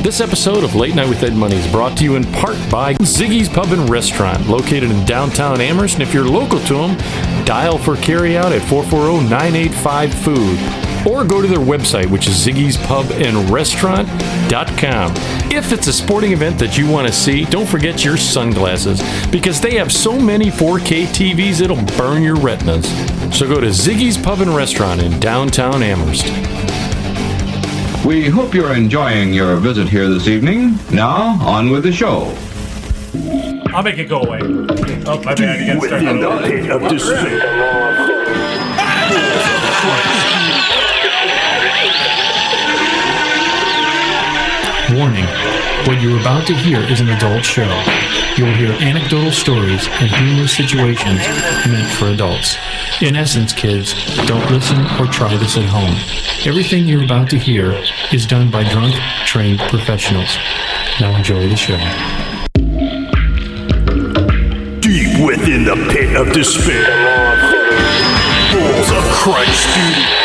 This episode of Late Night with Ed Money is brought to you in part by Ziggy's Pub and Restaurant, located in downtown Amherst. And if you're local to them, dial for carryout at 440-985-FOOD. Or go to their website, which is ziggyspubandrestaurant.com. If it's a sporting event that you want to see, don't forget your sunglasses, because they have so many 4K TVs it'll burn your retinas. So go to Ziggy's Pub and Restaurant in downtown Amherst. We hope you're enjoying your visit here this evening. Now, on with the show. I'll make it go away. Oh, my bad. You gotta start that over. Of despair. Warning, what you're about to hear is an adult show. You will hear anecdotal stories and humorous situations meant for adults. In essence, kids, don't listen or try this at home. Everything you're about to hear is done by drunk, trained professionals. Now enjoy the show. Deep within the pit of despair. Balls of Christ, dude.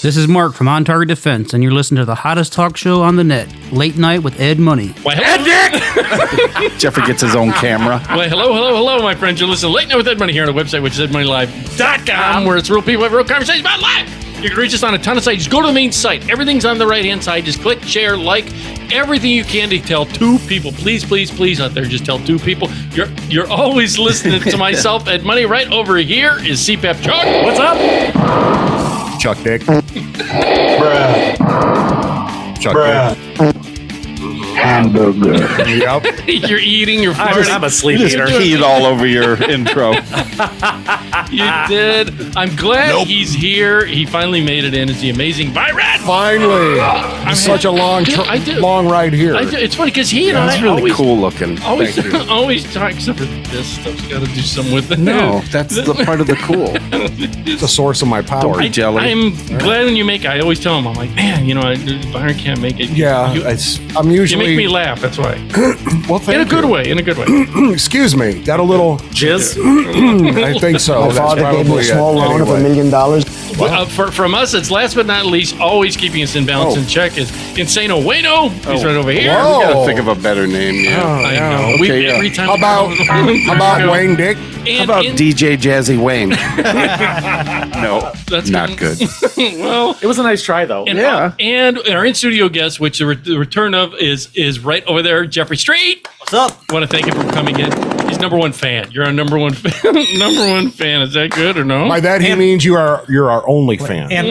This is Mark from On Target Defense, and you're listening to the hottest talk show on the net, Late Night with Ed Money. Why, hello. Jeffrey gets his own camera. Well, hello, my friends. You're listening to Late Night with Ed Money here on the website, which is edmoneylive.com, where it's real people have real conversations about life. You can reach us on a ton of sites. Just go to the main site. Everything's on the right-hand side. Just click, share, like, everything you can to tell two people. Please, please, please, out there, just tell two people. You're always listening to myself, Ed Money. Right over here is CPAP Chuck. What's up? Chuck Dick. Bruh. Chuck Bruh. Dick. Hamburger. Yep. You're eating, you're farting. I'm a sleep You just eater. peed all over your intro. You did. I'm glad he's here. He finally made it in. It's the amazing Byron. Finally. It's such a long ride here. It's funny because he and That's I really always, cool looking. always, Thank you. always talk, except for this stuff's got to do something with it. No, that's the part of the cool. It's the source of my power. Dory jelly. I'm glad when you make it. I always tell him, I'm like, man, Byron can't make it. Yeah, You I'm usually... make me laugh, that's why. Well, thank In a good you. way, in a good way. Excuse me. Got a little... Jizz? I think so. My That's father gave me a probably small it. loan of $1 Anyway. million. From us, it's last but not least, always keeping us in balance and check is Insano Wayno. He's right over here. Whoa. We gotta think of a better name. Yeah. I know. Okay, yeah. Every time How about Wayne Dick? How about DJ Jazzy Wayne? No, That's not good. Well, It was a nice try, though. and, Yeah. and our in-studio guest, which the return of is right over there, Jeffrey Street. What's up? I want to thank him for coming in. He's number one fan. You're our number one fan. Number one fan. Is that good or no? By that he means you're our only fan. And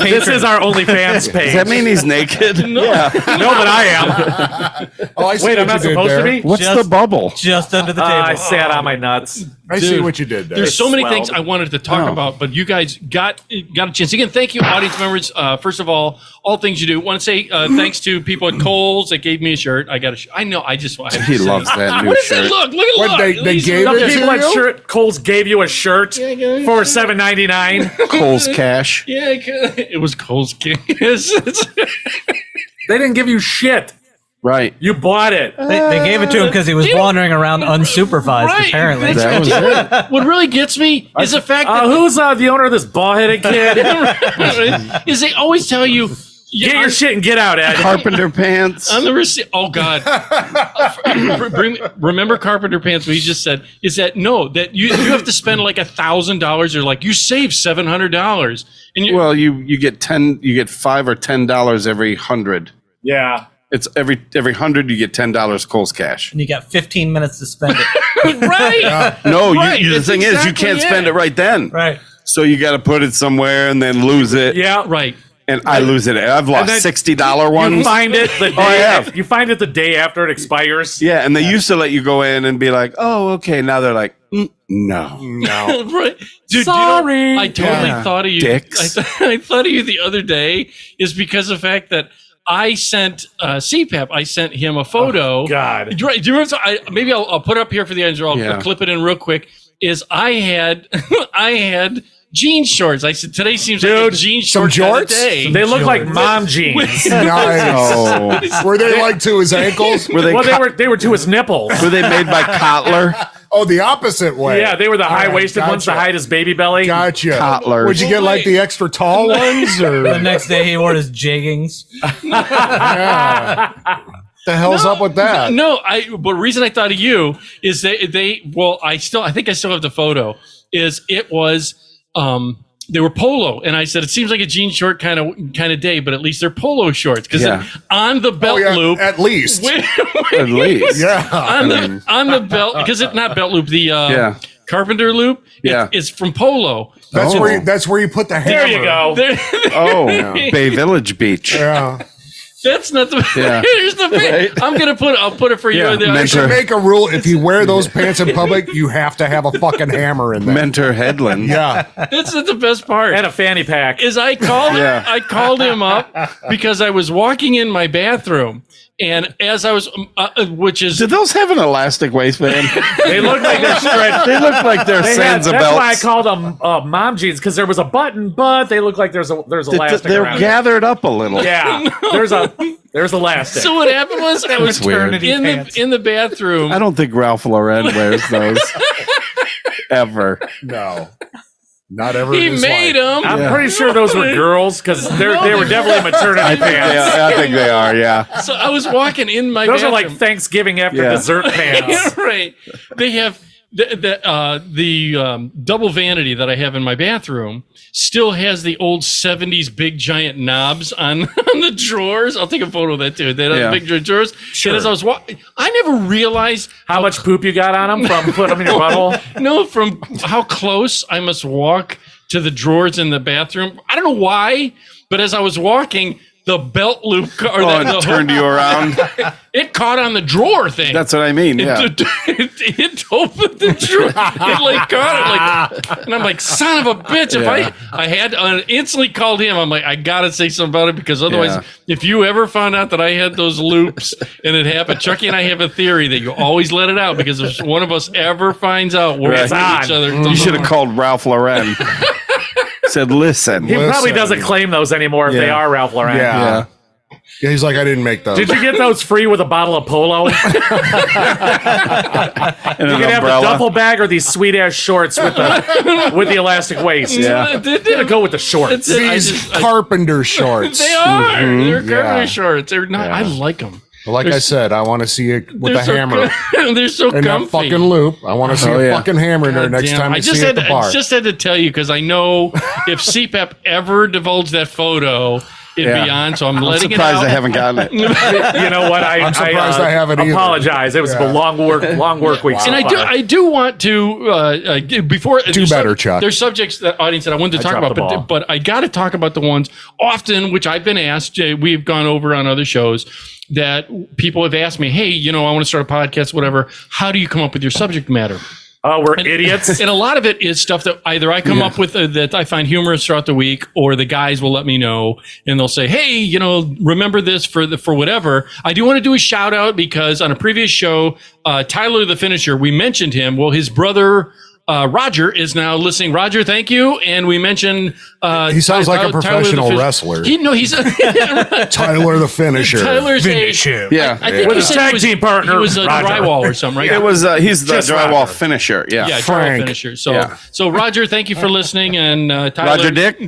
this is our OnlyFans page. Does that mean he's naked? Yeah. No, but I am. Oh, I see Wait, what I'm not you did supposed there. to be? What's the bubble? Just under the table. I sat on my nuts. I see Dude, what you did there. There's so many swelled. things I wanted to talk Oh. about, but you guys got a chance. Again, thank you, audience members. First of all things you do. Want to say thanks to people at Kohl's that gave me a shirt. I got a shirt. I know. I just. He loves that new What is shirt. it? Look at What, look. they These gave are- it to People at you? shirt Kohl's gave you a shirt Yeah, yeah. for $7.99. Kohl's Cash. Yeah, it was Kohl's. They didn't give you shit. Right. You bought it. They gave it to him because he was wandering around unsupervised, Right. apparently. That was it. What really gets me is the fact that Who's the owner of this ball-headed kid? is they always tell you Get your shit and get out, Ed. Carpenter pants. on the receipt. Oh God! Remember Carpenter Pants? What he just said is that no, that you have to spend like $1,000 or like you save $700 and you. Well, you get $5 or $10 every 100. Yeah. It's every 100 you get $10 Kohl's cash. And you got 15 minutes to spend it. Right. No, Right, the that's thing is you exactly can't spend it. it right then. Right. So you got to put it somewhere and then lose it. Yeah. Right. And I lose it. I've lost then $60 ones. You find it the day. I have. You find it the day after it expires. Yeah, and they used to let you go in and be like, "Oh, okay." Now they're like, "No." Right. Dude, Sorry. I totally thought of you. Dicks. I thought of you the other day is because of the fact that I sent CPAP. I sent him a photo. Oh, God. Do you remember? Maybe I'll put it up here for the end, or I'll Yeah. clip it in real quick. Is I had jean shorts. I said today seems like a Dude, jean some short kind of jorts? day. They look like mom jeans. Nice. Oh, Were they like to his ankles? were they? Well, they were to his nipples. Were they made by Kotler? Oh, the opposite way. Yeah, they were the All right, high-waisted ones to gotcha. hide his baby belly. Gotcha. Kotler. Would you get like the extra tall ones The or? next day he wore his jeggings. Yeah. The hell's up with that? No, but the reason I thought of you is I think I still have the photo. Is it was they were polo, and I said it seems like a jean short kind of day, but at least they're polo shorts because Yeah. on the belt loop at least. At least. Yeah. on the belt because it's not belt loop the carpenter loop it's from polo. That's Oh. that's where you put the hammer. There you go. Oh, Bay Village Beach. Yeah. That's not the. Yeah. Here's the. Right. I'll put it for you. Yeah, in there. They should make a rule: if you wear those pants in public, you have to have a fucking hammer in there. Mentor Headland. Yeah. That's not the best part. And a fanny pack. Is I called Yeah. I called him up because I was walking in my bathroom, and as I was, which is Did those have an elastic waistband? They look like they're stretched. They look like they're That's Sansa why I belts. called them mom jeans, because there was a button, but they look like there's elastic They're around. gathered up a little. Yeah, there's elastic. so. What happened was I was weird. in the bathroom. I don't think Ralph Lauren wears those ever. No. Not ever. He in his made life. them. I'm pretty sure those were girls because they were definitely maternity pants. Yeah, I think they are. Yeah. So I was walking in my. Those are bathroom. like Thanksgiving after Yeah. dessert pants. Yeah, right. They have the double vanity that I have in my bathroom still has the old 70s big giant knobs on the drawers. I'll take a photo of that too. They have big drawers. Sure. And as I was walking, I never realized How much poop you got on them from putting them in your butthole? no from how close I must walk to the drawers in the bathroom. I don't know why, but as I was walking, the belt loop It turned you around. it caught on the drawer thing. That's what I mean. Yeah. It opened the drawer. It like caught it like, and I'm like, son of a bitch! If I had instantly called him, I'm like, I gotta say something about it because otherwise, if you ever found out that I had those loops and it happened, Chucky and I have a theory that you always let it out because if one of us ever finds out we're Right. with each other, You should have called Ralph Lauren. Said, listen. He probably doesn't claim those anymore if they are Ralph Lauren. Yeah. Yeah, he's like, I didn't make those. Did you get those free with a bottle of Polo? You And can an have the umbrella. duffel bag or these sweet ass shorts with the elastic waist. Yeah. I'm gonna go with the shorts. These carpenter shorts. They are. They're carpenter Yeah. shorts. They're not. I like them. Like I said, I want to see it with a so hammer they're so in that comfy. fucking loop. I want to see a fucking hammer in there God next damn. time I see it at the bar. I just had to tell you because I know if CPAP ever divulged that photo, it'd be on. So I'm letting it out. Surprised I haven't gotten it. You know what? I'm surprised I haven't either. apologize. It was a long work week. And I do want to before Do better, Chuck. There's subjects that audience that I wanted to talk dropped about, the ball. but I got to talk about the ones often which I've been asked. We've gone over on other shows that people have asked me, hey, I want to start a podcast, whatever. How do you come up with your subject matter? Oh, we're idiots. And a lot of it is stuff that either I come up with that I find humorous throughout the week, or the guys will let me know and they'll say, hey, remember this for whatever. I do want to do a shout out because on a previous show, Tyler the Finisher, we mentioned him. Well, his brother Roger is now listening. Roger, thank you. And we mentioned He sounds like a Tyler the professional Fish- wrestler. He's Tyler the Finisher. Tyler's Finish him. Yeah. I think With you his said tag he was, team partner, He was a Roger. drywall or something, right? It was he's the Just drywall Roger. finisher. Yeah. Yeah, drywall Frank. finisher. So, Yeah. so Roger, thank you for listening. And Tyler, Roger Dick?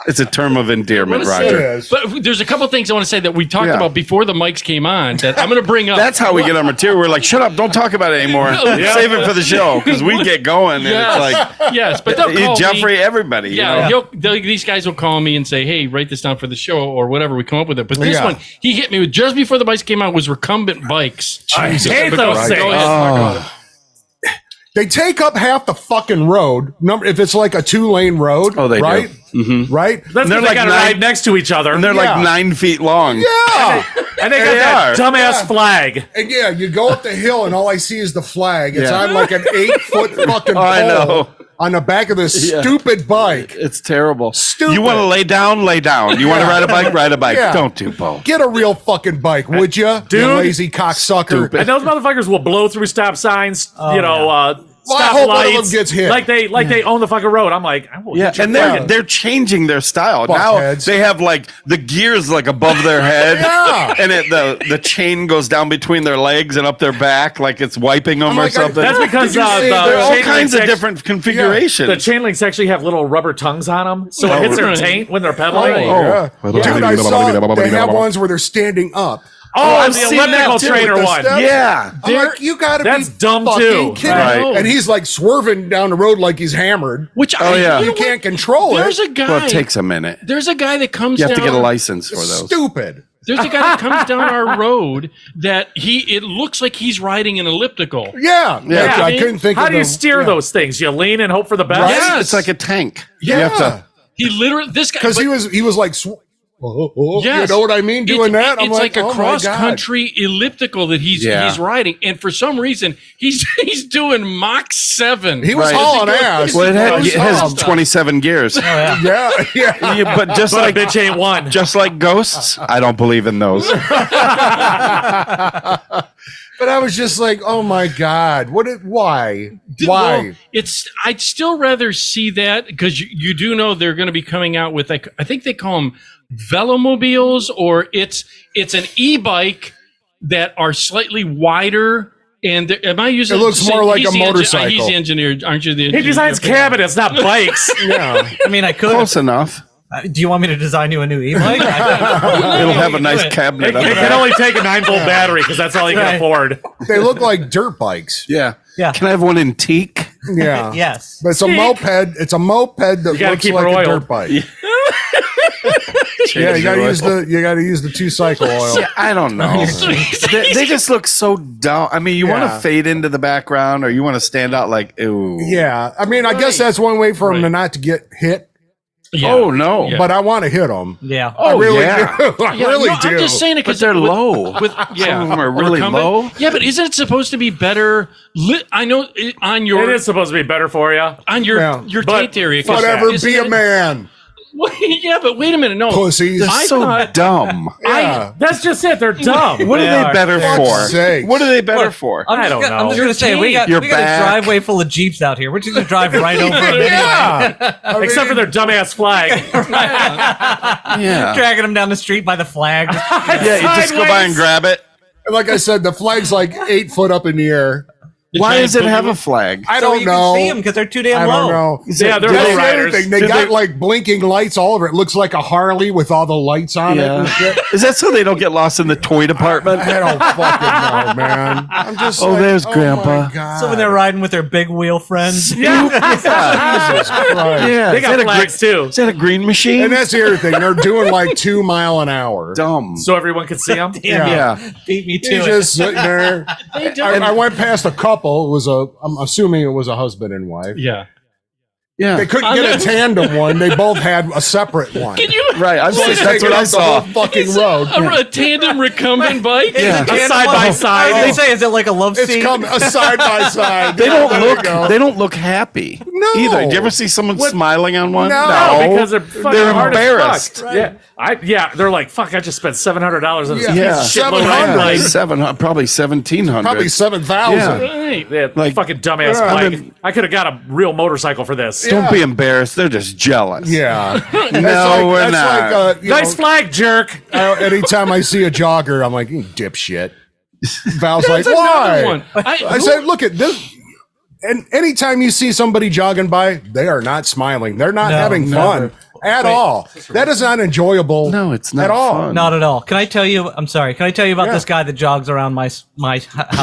It's a term of endearment, It Roger. is. But there's a couple things I want to say that we talked Yeah. about before the mics came on that I'm going to bring up. That's how we get our material. We're like, shut up, don't talk about it anymore. Yeah. Save it for the show because we get going and Yes. it's like Yes, but they'll call Jeffrey, me. everybody. Yeah, you know? these guys will call me and say, "Hey, write this down for the show or whatever." We come up with it. But this Yeah. one, he hit me with just before the bikes came out was recumbent bikes. I hate But those go things. ahead, talk about it. They take up half the fucking road. If it's like a 2-lane road, Oh, they do. right? Mm-hmm. Right? That's They're because they like got to nine- ride next to each other. And they're Yeah. like 9 feet long. Yeah. And they got They that are. dumbass Yeah. flag. And yeah, you go up the hill and all I see is the flag. It's Yeah. on like an 8-foot fucking pole I know. on the back of this Yeah. stupid bike. It's terrible. Stupid. You want to lay down? Lay down. You want to ride a bike? Ride a bike. Yeah. Don't do both. Get a real fucking bike, would you? Dude. You lazy cocksucker. And those motherfuckers will blow through stop signs, Well, I stop hope one of lights. them gets hit. Like they own the fucking road. I'm like, I will Yeah, hit your and fucking- they're changing their style now. Fuckheads. They have like the gears like above their head, Yeah. and the chain goes down between their legs and up their back, like it's wiping them I'm or like, something. That's because Did you see there are all chain kinds links of actually- different configurations. the chain links actually have little rubber tongues on them, so it hits their taint when they're pedaling. Yeah. Dude, I saw they have ones where they're standing up. Oh, I've the seen elliptical that too, trainer with the one. steps. Yeah. I'm like, you gotta That's be dumb fucking too. kidding. Right. And he's like swerving down the road like he's hammered. Which Oh, yeah. You can't control There's it. a guy. Well, it takes a minute. There's a guy that comes. You have to down, get a license for those. Stupid. There's a guy that comes down our road that it looks like he's riding an elliptical. Yeah. Yeah. I couldn't think How of do you the- steer yeah. those things? You lean and hope for the best. Right? Yes. It's like a tank. Yeah. You have to. He literally this guy Because but- he was like, Yes. you know what I mean? Doing that. I'm it's like, oh a my cross God. country elliptical that he's Yeah. riding, and for some reason he's doing Mach 7. He was Right. hauling ass. Well, it He was has hauling- 27 gears. Yeah, yeah. Yeah, but just But like a bitch ain't one. just like ghosts, I don't believe in those. But I was just like, oh my God, why? Well, I'd still rather see that because you do know they're going to be coming out with like I think they call them velomobiles, or it's an e-bike that are slightly wider. And am I using? It looks more like he's a the motorcycle. He's the engineer, aren't you? The He engineer? designs cabinets, not bikes. Yeah. I mean, I could. Close enough. Do you want me to design you a new e-bike? It'll have a nice cabinet. It on can it. only take a 9-volt battery because that's all you can Right. afford. They look like dirt bikes. Yeah. Yeah. Can I have one in teak? Yeah. Yes. But it's a moped. It's a moped that gotta looks keep like her a oiled. dirt bike. Yeah, you gotta use the 2-cycle oil. Yeah, I don't know. they just look so dumb. I mean, you want Yeah. to fade into the background, or you want to stand out like, ooh. Yeah, I mean, I guess that's one way for them to Right. not to get hit. Yeah. Oh no. Yeah. But I want to hit them. Yeah. I really yeah. do. I Yeah, really no, do. I'm just saying it because But they're low. With, Some of them are or really recumbent. low. Yeah, but isn't it supposed to be better? I know on your It is supposed to be better for you. on your Yeah. your But taint area. 'cause Whatever, isn't be a it- man, Yeah, but wait a minute. No, pussies. They're I so thought- dumb. Yeah. That's just it. They're dumb. What They are are. they better For for? fuck's sake. What are they better Look, for? I don't I'm know. just gonna say we got Your a back. driveway full of Jeeps out here. We're just gonna drive right over them anyway. Yeah. I Except for mean, their dumbass flag. Yeah. Dragging them down the street by the flag. Yeah, you just go by and Sideways. grab it. like I said, the flag's like 8 foot up in the air. Why does it have a flag? I So don't you know. can see them because they're too damn I low. don't know. Yeah, they're That's low the other riders. thing. They Did got like blinking lights all over it. Looks like a Harley with all the lights on it and shit. Is that so they don't get lost in the toy department? I don't fucking know, man. I'm just Oh, like, there's my Grandpa. God. So when they're riding with their big wheel friends, Jesus Christ. Yeah, They is got that a flags too. Is that a green machine? And that's the other thing. They're doing like 2 mile an hour. dumb. So everyone can see them. damn, Yeah. beat me to He's it. just sitting there. They don't. I went past a couple. I'm assuming it was a husband and wife. Yeah. Yeah. They couldn't get a tandem one. They both had a separate one. Can you? Right. That's what Taking I up the saw. whole fucking road. A tandem recumbent bike? Yeah. A side by side. I was gonna say, is it like a love It's scene? a side by side. They don't There you look. go. They don't look happy. No. Either. Do you ever see someone smiling on one? No. because they're fucking They're hard as embarrassed. fuck. Yeah, they're like, fuck. I just spent $700 on this Yeah. shitload of 700. bike. 700, probably 1,700. Probably 7,000. Yeah. Right. Yeah, Like- fucking dumbass Yeah. bike. mean- I could have got a real motorcycle for this. Don't be embarrassed. They're just jealous. Yeah. No, we're not. Like, Nice flag, jerk. anytime I see a jogger, I'm like, you dipshit. Val's like, That's another why? one. I said, look at this. And anytime you see somebody jogging by, they are not smiling. They're not having fun at all. That is not enjoyable. No, it's not at all. fun. Not at all. Can I tell you? I'm sorry. Can I tell you about Yeah. this guy that jogs around my house?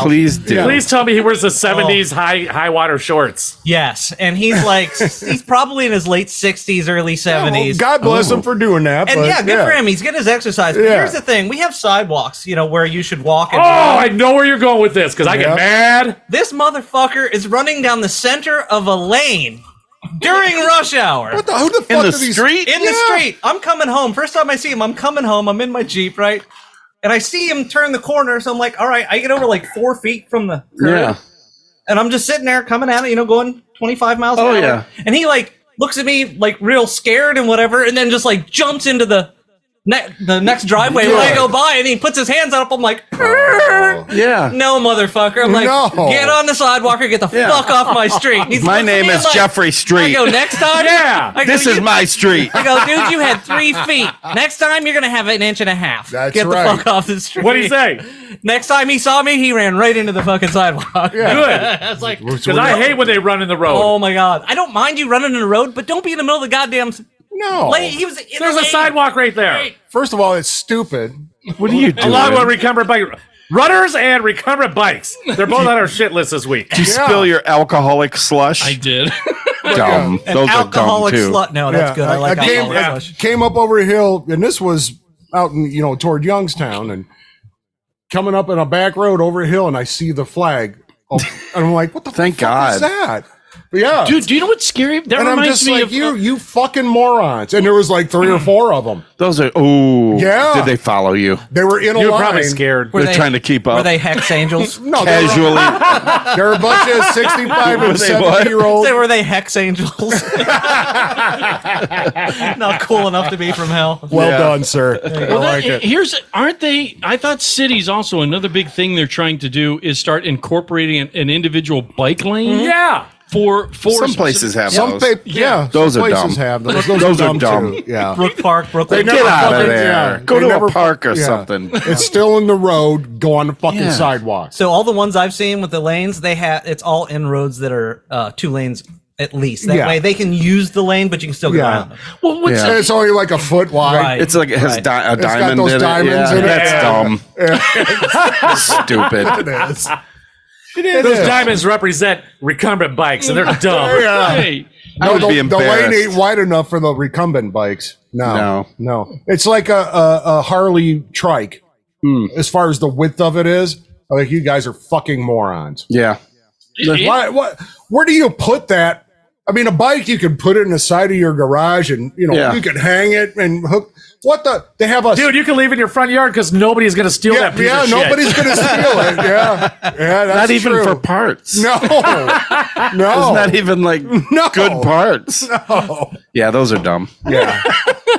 Please do. Yeah. Please tell me he wears the 70s high water shorts. Yes, and he's like, he's probably in his late 60s, early 70s. God bless him for doing that. And but, yeah, good for him. He's getting his exercise. But Yeah. here's the thing: we have sidewalks, where you should walk. And Oh, I know where you're going with this because I get Yep. mad. this motherfucker is running down the center of a lane during rush hour. What the, who the fuck In the are these? street? In the street. I'm coming home. First time I see him, I'm coming home. I'm in my Jeep, right? And I see him turn the corner. So I'm like, all right, I get over like 4 feet from the curb. Yeah. And I'm just sitting there coming at it, going 25 miles an hour. yeah. And he like looks at me like real scared and whatever, and then just like jumps into the next driveway when I go by, and he puts his hands up. I'm like, Yeah. no, motherfucker. I'm like, No. get on the sidewalk or get the fuck off my street. And he's My looking at name me is like- Jeffrey I Street. go, next time? Yeah. I go, This is "You- my street. I go, dude, you had 3 feet. Next time, you're going to have an inch and a half. That's Get right. the fuck off the street. What'd he say? Next time he saw me, he ran right into the fucking sidewalk. Yeah. Good. I was like, Because I hate when they run in the road. oh my God. I don't mind you running in the road, but don't be in the middle of the goddamn No. lane. He was in There's the a lane. sidewalk right there. First of all, it's stupid. What are you doing? Along with recumbent bike runners and recumbent bikes. They're both on our shit list this week. Did you spill your alcoholic slush? I did. Dumb. An Those are dumb alcoholic too. slut. No, that's good. I like came, alcoholic I slush. came up over a hill, and this was out in, toward Youngstown, and coming up in a back road over a hill, and I see the flag. Oh, and I'm like, what the Thank fuck God. is that? But yeah. Dude, do you know what's scary? That and I'm reminds just me like, of you fucking morons. And there was like 3 or 4 of them. Those are. Ooh. Yeah. Did they follow you? They were in a You were line. probably scared. They're trying to keep up. Were they hex angels? No, Casually. They're a bunch of 65 Were and they what? 70-year-olds. Were they hex angels? Not cool enough to be from hell. Well done, sir. I Well, like it. aren't they? I thought cities also another big thing they're trying to do is start incorporating an individual bike lane. Yeah. For Some places have Some those. yeah, Those some are places dumb. have those. Those are dumb. Too. Yeah. Brook Park, Brooklyn. They Get never out of fucking- there. yeah, Go they to never a park or yeah. something. It's still in the road. Go on the fucking Yeah. sidewalk. So all the ones I've seen with the lanes, it's all in roads that are 2 lanes at least. That Yeah. way they can use the lane, but you can still get Yeah. around them. Well, what's Yeah. And it's only like a foot wide. Right. It's like it has Right. a It's got diamond those in diamonds it. in it. That's Yeah. dumb. Stupid. It is. It is. Those diamonds represent recumbent bikes, and they're dumb. Yeah. hey, I would the, be the embarrassed. lane ain't wide enough for the recumbent bikes. No. It's like a Harley trike. As far as the width of it is, like you guys are fucking morons. Yeah. What? Where do you put that? I mean, a bike you can put it in the side of your garage, and Yeah. you can hang it and hook. What the? They have a Dude, you can leave it in your front yard because nobody's going to steal that piece of shit. nobody's gonna steal it. Yeah, that's Not even true. for parts. No, It's no, not even like No. good parts. no. Yeah, those are dumb. Yeah,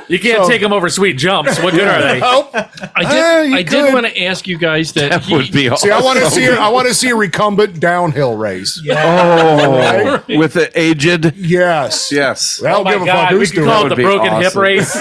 You can't take them over sweet jumps. What good are they? Nope. I did could. want to ask you guys that. That would be awesome. See, I want to see. I want to see a recumbent downhill race. Oh, with the aged. Yes. Yes. I don't Oh my give a fuck God, we who's can doing call it. it the be broken hip awesome. race.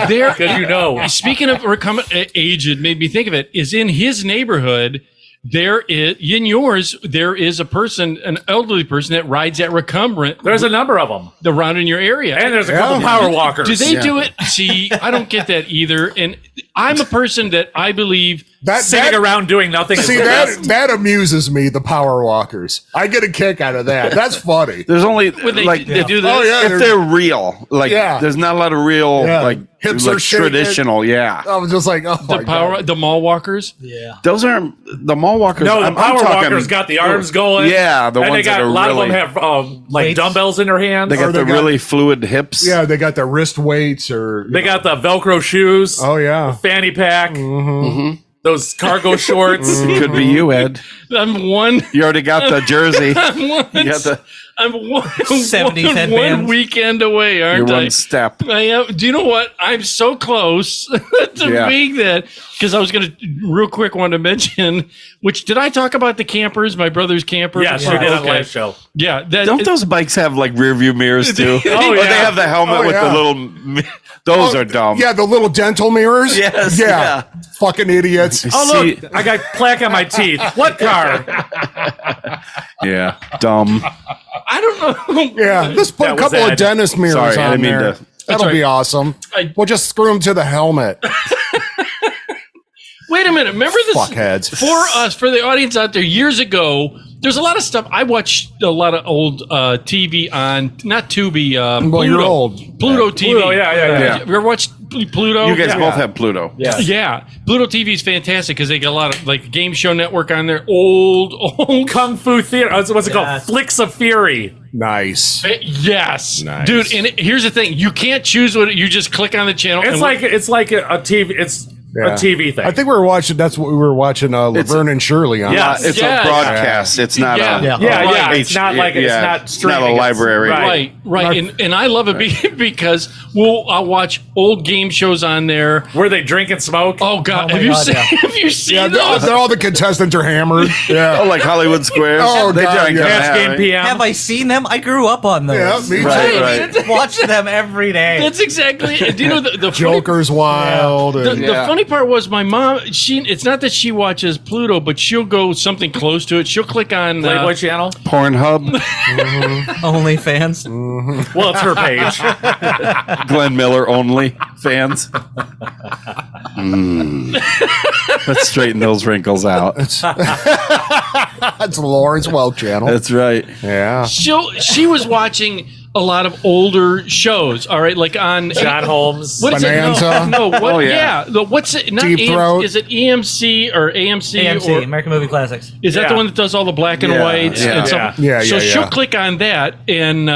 there, Because you know. speaking of recumbent aged, made me think of it. Is in his neighborhood. There is in yours. There is a person, an elderly person that rides that recumbent. There's a number of them. around in your area, And there's a couple Yeah. power walkers. do they do it? See, I don't get that either. And I'm a person that I believe sitting around doing nothing. See, that amuses me, the power walkers. I get a kick out of that. That's funny. There's only they do this. Oh, yeah, if they're real, like there's not a lot of real like hips like are shaking. traditional. Yeah, I was just like, oh my God. The mall walkers. Yeah, those aren't the mall walkers. No, the I'm power talking- walkers got the arms going. Yeah, the and ones they got that are a lot really, of them have like weights. dumbbells in their hands. they got the really fluid hips. Yeah, they got the wrist weights or They got the Velcro shoes. Oh yeah. Fanny pack. Those cargo shorts. Could be you, Ed. I'm one. You already got the jersey. I'm one 70s one headbands. weekend away, You're aren't I? one step. I am. Do you know what? I'm so close to being that because I was going to real quick want to mention. Which did I talk about the campers? My brother's campers. Yes, you did on the live show. Yeah. Don't those bikes have like rear view mirrors too? Oh, Or yeah. they have the helmet with the little. Those are dumb. Yeah, the little dental mirrors. Yes, Yeah. Fucking idiots. Oh, look, I got plaque on my teeth. What car? Yeah, dumb. I don't know. Yeah, let's put That a was couple of Ed. dentist mirrors Sorry, I on didn't mean there. to- That'll right. be awesome. We'll just screw them to the helmet. Wait a minute. Remember this? Fuckheads. For us, for the audience out there, years ago, there's a lot of stuff. I watched a lot of old TV on, not Tubi, Pluto. you're old. Pluto TV. Pluto, yeah. You ever watched Pluto? You guys both have Pluto. Yeah. Pluto TV is fantastic because they got a lot of like Game Show Network on there. Old. Kung Fu Theater. What's it called? Yes. Flicks of Fury. Nice. Yes. Nice. Dude, and here's the thing. You can't choose what you just click on the channel. It's like a TV. It's Yeah. a TV thing. I think we were watching. That's what we were watching. Laverne and Shirley on. Yeah. It's Yes. a broadcast. It's not Yeah. a. Yeah. It's not like it's not It's streaming. not a It's- library. right. Right. And I love it because I'll watch old game shows on there. Where they drink and smoke. Oh God, Oh, my have you God, seen? yeah. Have you seen Yeah, those? they're all the contestants are hammered. Yeah. Oh, like Hollywood Squares. Oh, they God, drank yeah. on Match that, Game right? PM. have I seen them? I grew up on those. Yeah, me too. Right. Watched them every day. That's exactly it. Do you know the funny, Joker's Wild. the, and- the funny part was my mom. It's not that she watches Pluto, but she'll go something close to it. She'll click on Playboy Channel. Pornhub. OnlyFans. Well, it's her page. Glenn Miller only fans. Let's straighten those wrinkles out. That's Lawrence Welk channel. That's right. Yeah. she was watching a lot of older shows. All right, like on John Holmes. What is Bonanza. it? No, what? Oh, yeah. yeah. What's it? Not Deep Throat. Is it EMC or AMC? AMC, or American Movie Classics. is that Yeah. the one that does all the black and Yeah, whites yeah. and stuff? Yeah, So yeah, she'll yeah. click on that and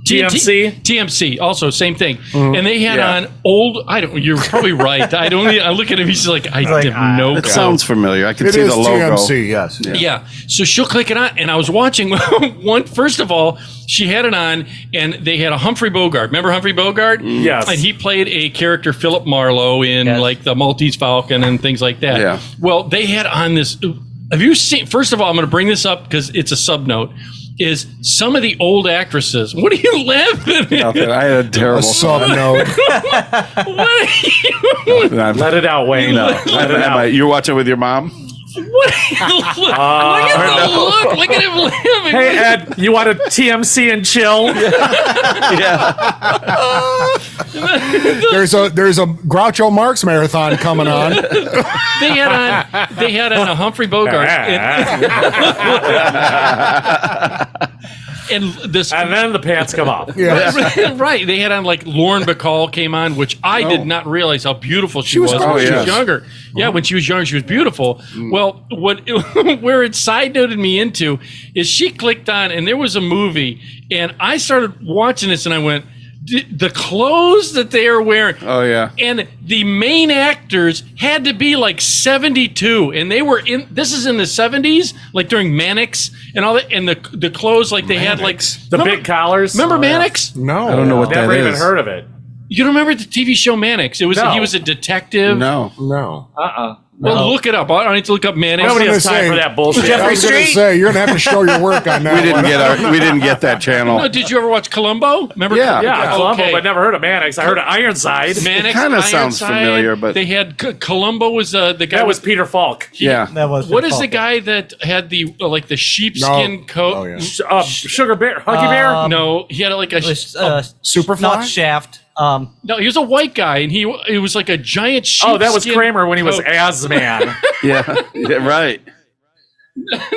TMC also same thing, and they had Yeah. on old. I don't. You're probably right. I don't. I look at him. He's like I have no. It clue. sounds familiar. I can It see is the logo. TMC, yes. Yeah. So she'll click it on, and I was watching one. First of all, she had it on, and they had a Humphrey Bogart. Remember Humphrey Bogart? Yes. And he played a character, Philip Marlowe, in Yes. like the Maltese Falcon and things like that. Yeah. Well, they had on this. Have you seen? First of all, I'm going to bring this up because it's a sub note. Is some of the old actresses? What are you laughing at? Nothing. I had a A terrible sub note. What are you? Let it out, Wayne. Let it out. You're watching with your mom? What are you look at the look. Look at him laughing. Hey, Ed, you want a TMC and chill? There's a Groucho Marx marathon coming on. They had on a Humphrey Bogart. And this And then the pants come off. Yeah. right. They had on like Lauren Bacall came on, which I did not realize how beautiful she was was when gorgeous. she was younger. Yeah, when she was younger, she was beautiful. Well, where it side noted me into is she clicked on, and there was a movie, and I started watching this, and I went, the clothes that they are wearing. Oh, yeah. And the main actors had to be like 72, and they were in. This is in the 70s, like during Mannix and all that. And the clothes, like they had like The big collars. Remember Mannix? No. I don't know what Never that even is. heard of it. You don't remember the TV show Mannix? It was No. he was a detective. No. No. Well, look it up. I don't need to look up Mannix. Nobody gonna has time say- for that bullshit. I was going to say, you're going to have to show your work on that. We didn't get that channel. No, did you ever watch Columbo? Remember? Yeah. Yeah, Columbo, Okay. but never heard of Mannix. I heard of Ironside. Mannix. It kinda sounds Ironside. familiar, but- they had Columbo was the guy. That was with- Peter Falk. Yeah. That was What is the guy that had the like the sheepskin coat? Oh, yeah. Sugar Bear, Huggy Bear. No, he had like a. Superfly? Not Shaft. No, he was a white guy, and he was like a giant sheep. Oh, that was Kramer when he was Asman. Yeah, right.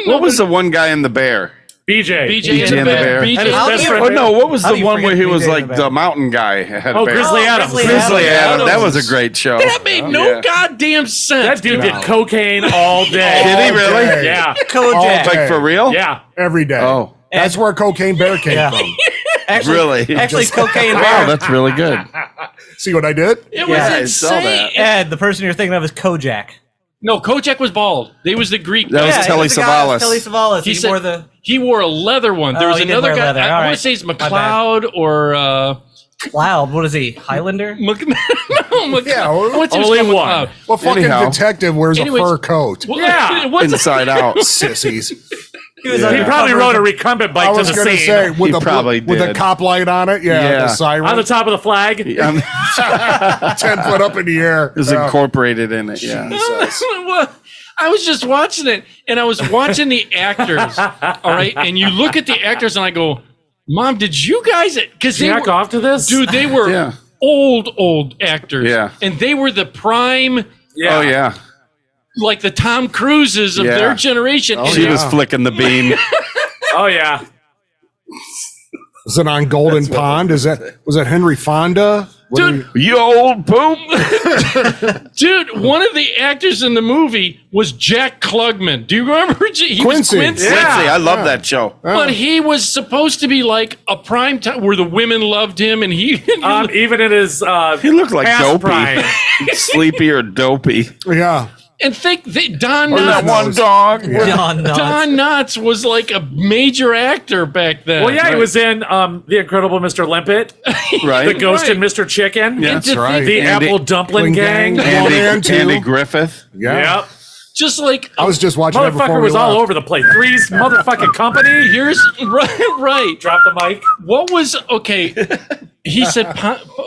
What was the one guy in the bear? BJ. BJ and the bear. BJ. And his How do best you- friend- Oh no, what was How do the you one where forget he was BJ and like the the bear? mountain guy? Had a Oh, bear. Grizzly Adams. Grizzly Adams. That was a great show. That made no Yeah. goddamn sense. That dude did cocaine all day. Did he really? Okay. Yeah. Kojak. Like for real? Yeah. Every day. Oh, That's where Cocaine Bear came Yeah. from. Actually, really? Actually, Cocaine Wow, Bear. that's really good. See what I did? It was Yeah, I saw insane. that. Ed, the person you're thinking of is Kojak. No, Kojak was bald. They was the Greek. That was guy. Yeah, Telly it the guy- Savalas. Telly Savalas. He He, said- wore the. He wore a leather one. There Oh, was he did another wear guy. leather. I All want to right. say it's My bad. McLeod or Cloud. What is he? Highlander? McLeod. Yeah, What's his only name? one. McLeod. Well, fucking Anyhow. detective wears Anyways. a fur coat. Yeah. What's Inside Out. Sissies. He was Yeah. on He the probably cover rode a of recumbent I bike to was the going to scene. say, with He a probably with a did. cop light on it. Yeah, Yeah. the siren. On the top of the flag. 10 foot up in the air. Is incorporated in it. Yeah. Well, I was just watching it, and I was watching the actors. All right, and you look at the actors, and I go, "Mom, did you guys?" Because they Jack were, off to this? dude, they were Yeah. old actors. Yeah. and they were the prime, Oh yeah. like the Tom Cruises of Yeah. their generation. And She they- was flicking the bean. Oh, yeah. Was it on Golden Pond? Was that Henry Fonda? What Dude, You old poop. Dude, one of the actors in the movie was Jack Klugman. Do you remember? He Quincy. was Quincy. Quincy, I love that show. But he was supposed to be like a prime time where the women loved him, and he. Even in his He looked like past dopey. prime. Sleepy or dopey. Yeah. and think that Don Or that Knotts. one dog. John Knotts. Don Knotts was like a major actor back then. Well, yeah, he was in The Incredible Mr. Limpet, Right? The Ghost Right. and Mr. Chicken, Yeah. And to That's right. think- The Andy- Apple Dumpling Gang. One and two. Andy Griffith. Yeah. Yep. just like I was just watching that before Motherfucker we was all left. over the place. Three's motherfucking company. here's right. Drop the mic. What was okay? He said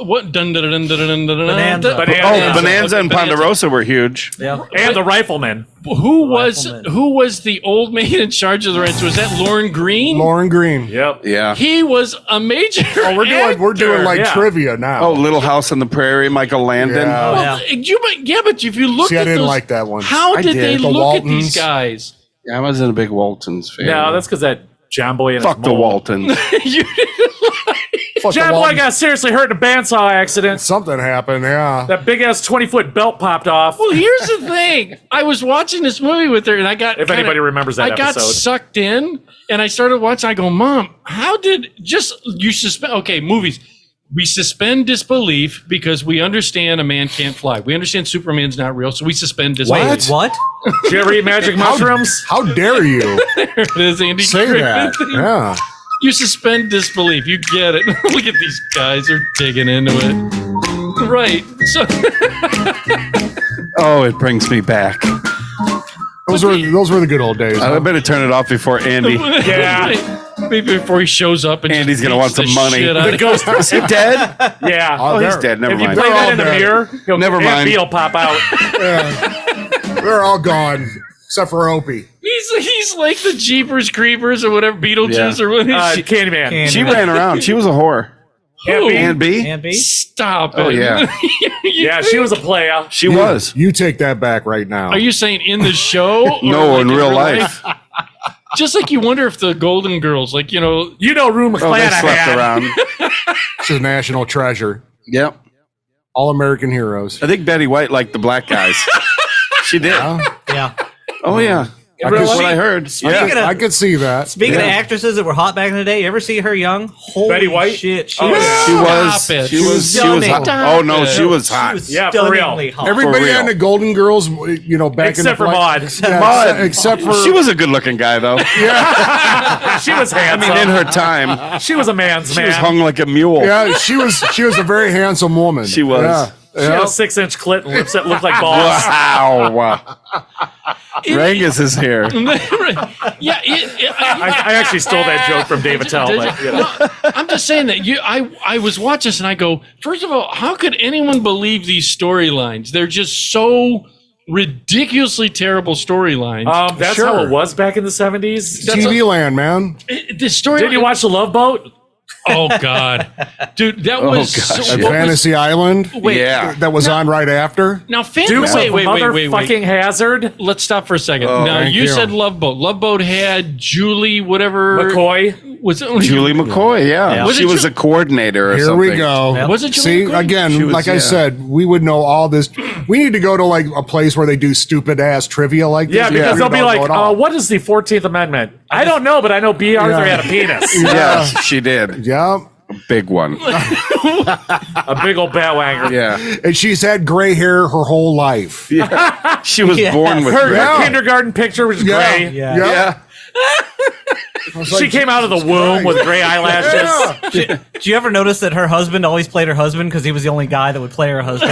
what? Dun, dun, dun, dun, dun, dun, dun, Bonanza. dun. Bonanza. Oh, Bonanza and Bonanza. Ponderosa were huge. Yeah. And the Rifleman. Who was Rifleman. the old man in charge of the ranch? Was that Lauren Green? Lauren Green. Yep. Yeah. He was a major. Oh, we're doing like yeah. trivia now. Oh, Little House on the Prairie, Michael Landon. Yeah. Well, but if you look See, I at didn't those, like that one. How I did did. they The look at these Waltons. guys? Yeah, I wasn't a big Waltons fan. No, that's because that John Boy and Fuck his the mole. Waltons. You Fuck the John Boy Waltons. got seriously hurt in a bandsaw accident. Something happened, yeah. That big ass 20-foot belt popped off. Well, here's the thing. I was watching this movie with her, and I got If anybody remembers that I got episode. sucked in, and I started watching. I go, Mom, how did you suspend? Okay, movies. We suspend disbelief because we understand a man can't fly. We understand Superman's not real, so we suspend disbelief. What? What? Did you ever eat magic mushrooms? How dare you There it is, Andy. say that? Griffith. Yeah. You suspend disbelief. You get it. Look at these guys. They're digging into it. Right. So Oh, it brings me back. Those were the good old days. I better turn it off before Andy. Yeah. Maybe before he shows up and just Andy's gonna want beats some the money. shit out The of- ghost. Is he dead? Yeah. Oh, he's they're- dead. Never If you mind. play that in the dead. mirror, he'll, Never Aunt mind. B will pop out. They're all gone except for Opie. He's like the Jeepers Creepers or whatever, Beetlejuice Yeah. or what. Candyman. She ran around. She was a whore. Aunt B. Aunt B? And B? Stop it. Oh, yeah. Yeah, she was a player. She was. You take that back right now. Are you saying in the show? or No, like in real life. Just like you wonder if the Golden Girls, like, You know Rue Oh, they McClanahan. slept around. She's a national treasure. Yep. All American heroes. I think Betty White liked the black guys. She did. Yeah. Oh, yeah. That's what I heard. Speaking of- I could see that. Speaking of Yeah. actresses that were hot back in the day, you ever see her young? Holy Betty White? shit. She Oh, was, yeah. She was. Stop it. She was Stunning. hot. Stop Oh, no, it. she was she hot. was Yeah, for real. stunningly hot. Everybody real. on the Golden Girls, back Except for in the Maude. Yeah, Maude. except for She was a good looking guy, though. She was I handsome. mean, in her time, she was a man's she man. was hung like a mule. yeah, she was a very handsome woman. She was. Yeah. She had a 6-inch clit and lips that looked like balls. Wow. Rangus is here. Yeah, I actually stole that joke from Dave Attell. But, you know. No, I'm just saying that I was watching this and I go, first of all, how could anyone believe these storylines? They're just so ridiculously terrible storylines. That's Sure. how it was back in the 70s. TV land, man. The story. Did you watch The Love Boat? Oh God, dude, that was gosh. so, At what Fantasy Island. Wait, Yeah. That was on right after. Was, now, Dukes wait, of wait. motherfucking Hazard. Let's stop for a second. now thank you you. said Love Boat. Love Boat had Julie, whatever McCoy. was it? Julie McCoy, yeah. Was She it was Ju- a coordinator or Here something. we go. Was it Julie See, McCoy? again, She was- like I yeah. said, we would know all this. We need to go to like a place where they do stupid ass trivia like this. Yeah, because We they'll be don't like, know it all. what is the 14th Amendment? I don't know, but I know B. Arthur had a penis. Yeah, she did. Yeah. A big one. A big old batwanger. Yeah. And she's had gray hair her whole life. She was born with Her gray. Yeah. kindergarten picture was gray. Yeah. Yeah. She came out of the womb with gray eyelashes. Yeah. Did you ever notice that her husband always played her husband because he was the only guy that would play her husband?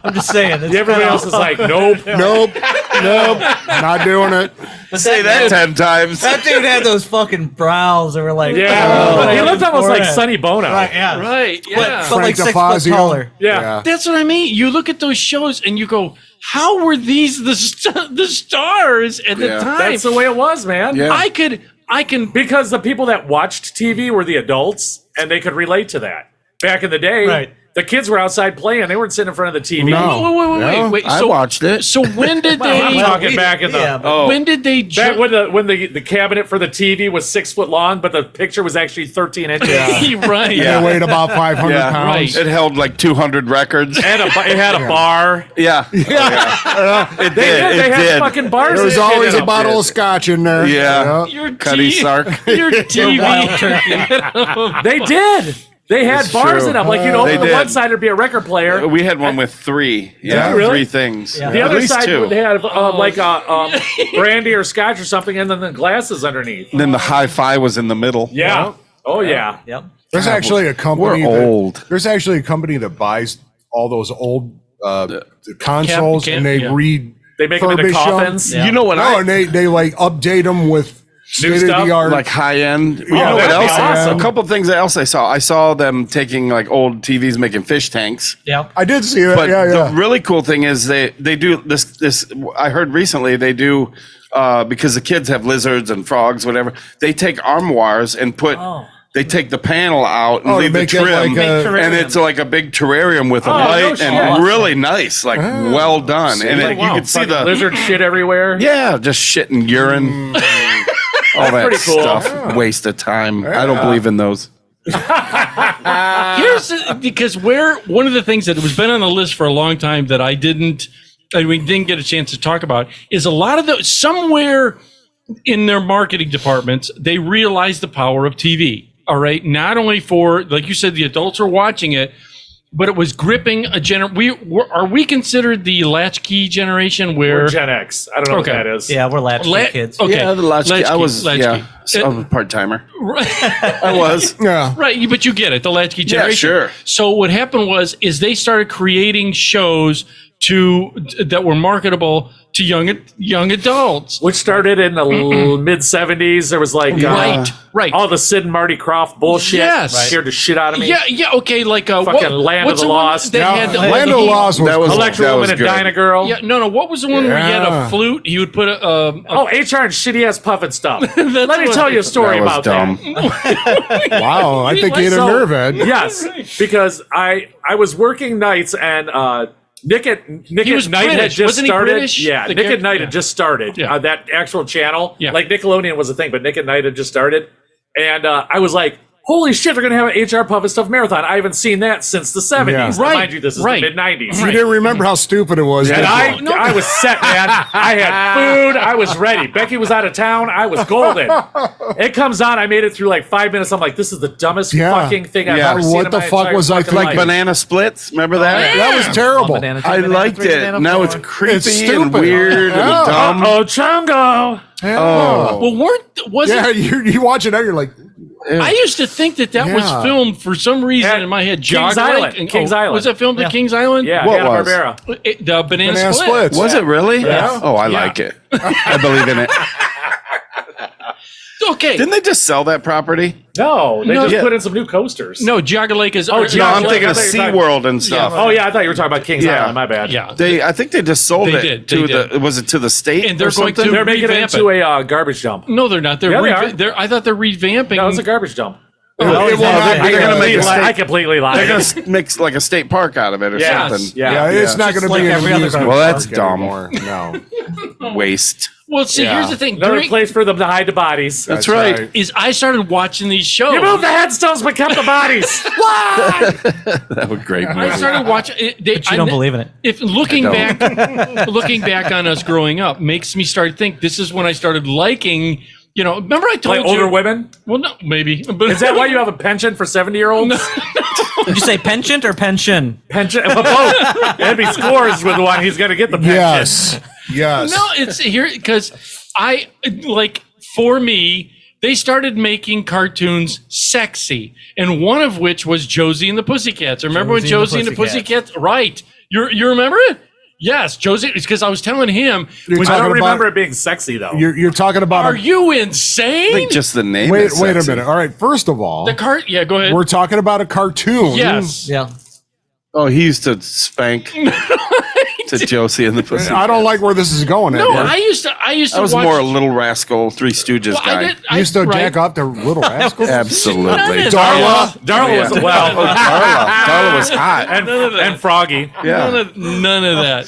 I'm just saying. it's Everybody kinda- else is like, nope. Nope. Not doing it. Say that 10 times. That dude had those fucking brows that were like, Yeah. He looked almost like forehead. Sonny Bono. Right, yeah. Right, yeah. But like Frank 6 foot DeFazio. taller. Yeah. That's what I mean. You look at those shows and you go, "How were these the stars at the Yeah. time?" That's the way it was, man. Yeah. I can Because the people that watched TV were the adults, and they could relate to that. Back in the day, Right. the kids were outside playing. They weren't sitting in front of the TV. No. wait. I So, watched it. so when did I'm they? talking back in the... Yeah, but- Oh. When did they? Back when the cabinet for the TV was 6 foot long, but the picture was actually 13 inches. right. They weighed about 500 Yeah. pounds. Right. It held like 200 records. And it had a bar. Yeah. It did. They It had did. fucking bars. There's and shit always in a them. bottle of scotch in there. Yeah. Your Cuddy T- Sark. Your TV. They did. They had It's bars true. in them. Like, you'd They open the did. one side, there'd be a record player. We had one with 3. Yeah, Really? 3 things. Yeah. The At other least side 2. would have like brandy or scotch or something, and then the glasses underneath. And then the hi-fi was in the middle. Yeah. Oh, yeah. Yep. There's actually a company. We're old. There's actually a company that buys all those old consoles Cap- and they yeah. read. They make them into Furbish 'em. coffins. Yeah. You know what No, and they like update them with New state of the art. like high end. You Oh, know what that'd be else? awesome. A couple things else I saw. I saw them taking like old TVs, making fish tanks. Yep. I did see that. But yeah, yeah. the really cool thing is they do this. I heard recently they do because the kids have lizards and frogs, whatever. They take armoires and put. Oh. They take the panel out and Oh, to leave the make it trim, like a- and it's like a big terrarium with a Oh, no light shit. and really nice, like well done. And Oh, you wow. can see Fucking the lizard shit everywhere. yeah, just shit and urine, all that pretty cool. stuff. Waste of time. I don't believe in those. Because one of the things that was been on the list for a long time that we didn't get a chance to talk about is a lot of those somewhere in their marketing departments they realize the power of TV. All right, not only for, like you said, the adults are watching it, but it was gripping a Are we considered the latchkey generation where Or Gen X. I don't know Okay. what that is. Yeah, we're latchkey La- kids. okay. Yeah, the latchkey. I was latchkey. I'm a part timer. Right. I was. yeah. Right, but you get it, the latchkey Yeah, generation. sure. So what happened is they started creating shows that were marketable to young adults. Which started in the mid 70s. There was like Right. all the Sid and Marty Krofft bullshit. Yes. Scared the shit out of me. Yeah, okay, like Fucking Land of what's the one Lost. that Now, had Land of the Lost was That was- cool. Electra That Woman was and good. Dinah Girl. Yeah, no. What was the one where you had a Yeah. flute? He would put a Oh, HR and shitty ass puffin stuff. Let me what- tell you a story That was about dumb. that. Wow, I think he had a So- nerve ed. Yes, because I was working nights and Nick at was Night had British. just Wasn't he started. British? Yeah, The Nick at character- Night yeah. had just started. Yeah. That actual channel. Yeah. Like Nickelodeon was a thing, but Nick at Night had just started, and I was like, holy shit, they're gonna have an HR Puffin Stuff marathon. I haven't seen that since the 70s. Yeah. Now, Right, mind you, this is right. the mid 90s. You didn't remember how stupid it was. And did you? I was set, man. I had food. I was ready. Becky was out of town. I was golden. It comes on. I made it through like 5 minutes. I'm like, this is the dumbest Yeah. fucking thing I've Yeah. ever seen. What in the my fuck entire was I fucking thinking? life. Banana splits. Remember that? That was terrible. Banana, two I banana, liked three it. banana, Now it's four. creepy It's and stupid. weird Yeah. and dumb. Oh, Chungo. Oh. well, wasn't Yeah, you watch it now, you're like, I used to think that was Yeah. filmed for some reason At in my head. Kings Jog Island. Lake and- Kings Island. Was that filmed at Yeah. Kings Island? Yeah, What Hanna was? Barbera. The Banana, Banana Split. Splits. Was it really? Yeah. Oh, I Yeah. like it. I believe in it. Okay. Didn't they just sell that property? No, they No. just Yeah. put in some new coasters. No, Geauga Lake is. Oh, No, I'm Geauga Lake, thinking I of thought you were talking- SeaWorld and stuff. Oh yeah, I thought you were talking about Kings Yeah. Island. My bad. Yeah. I think they just sold They it did, to they did. was it to the state? And they're or going to- something? They're making it Revamp into a garbage dump. No, they're not. They're, Yeah, they are. I thought they're revamping. No, it's a garbage dump. It will not they're be gonna a- make a I state- completely lied. They're going to make like a state park out of it or Yes, something. yeah. it's not going to like be an every other amusement Well, that's park dumb. anymore. No. Waste. Well, see, Yeah. here's the thing. Another During- place for them to hide the bodies. That's right. is I started watching these shows. You moved the headstones but kept the bodies. That was great I movie. started watching. But you don't believe in it. If looking I back, looking back on us growing up makes me start to think this is when I started liking. You know, remember I told Like you older women? Well, no, maybe. But Is that why you have a penchant for 70-year-olds? Did you say penchant or pension? Penchant? Both. Envy scores with the one he's going to get the pension. Yes. No, it's here because I like for me. They started making cartoons sexy, and one of which was Josie and the Pussycats. Remember when Josie and the Pussycats? Right. You remember it? Yes, Josie. It's because I was telling him. You're I talking don't about- remember it being sexy, though. You're talking about. Are you insane? I think just the name. Wait is a sexy. minute. All right. First of all, The cart. Yeah, go ahead. we're talking about a cartoon. Yes. Yeah. Oh, he used to spank to Josie and the Pussy. I don't like where this is going. No, Edward. I used to. I was watch, more a Little Rascal, Three Stooges Well, guy. You used to right. jack off the Little Rascals. Absolutely. Darla. Darla was, Yeah. well, Darla was hot. and Froggy. None Yeah. of that.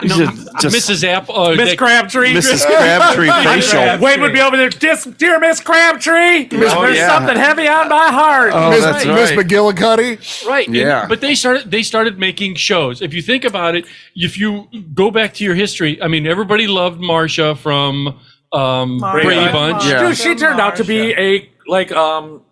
You should just- Mrs. Apple. Miss Crabtree. Mrs. Crabtree facial. Wade would be over there. Dear Miss Crabtree, there's yeah. something heavy on my heart. Oh, Miss, that's Miss right. McGillicuddy. Right. Yeah. But they started making shows. If you think about it, if you go back to your history, I mean, everybody loved Marsha from Brady Bunch. Yeah. Dude, she turned out to be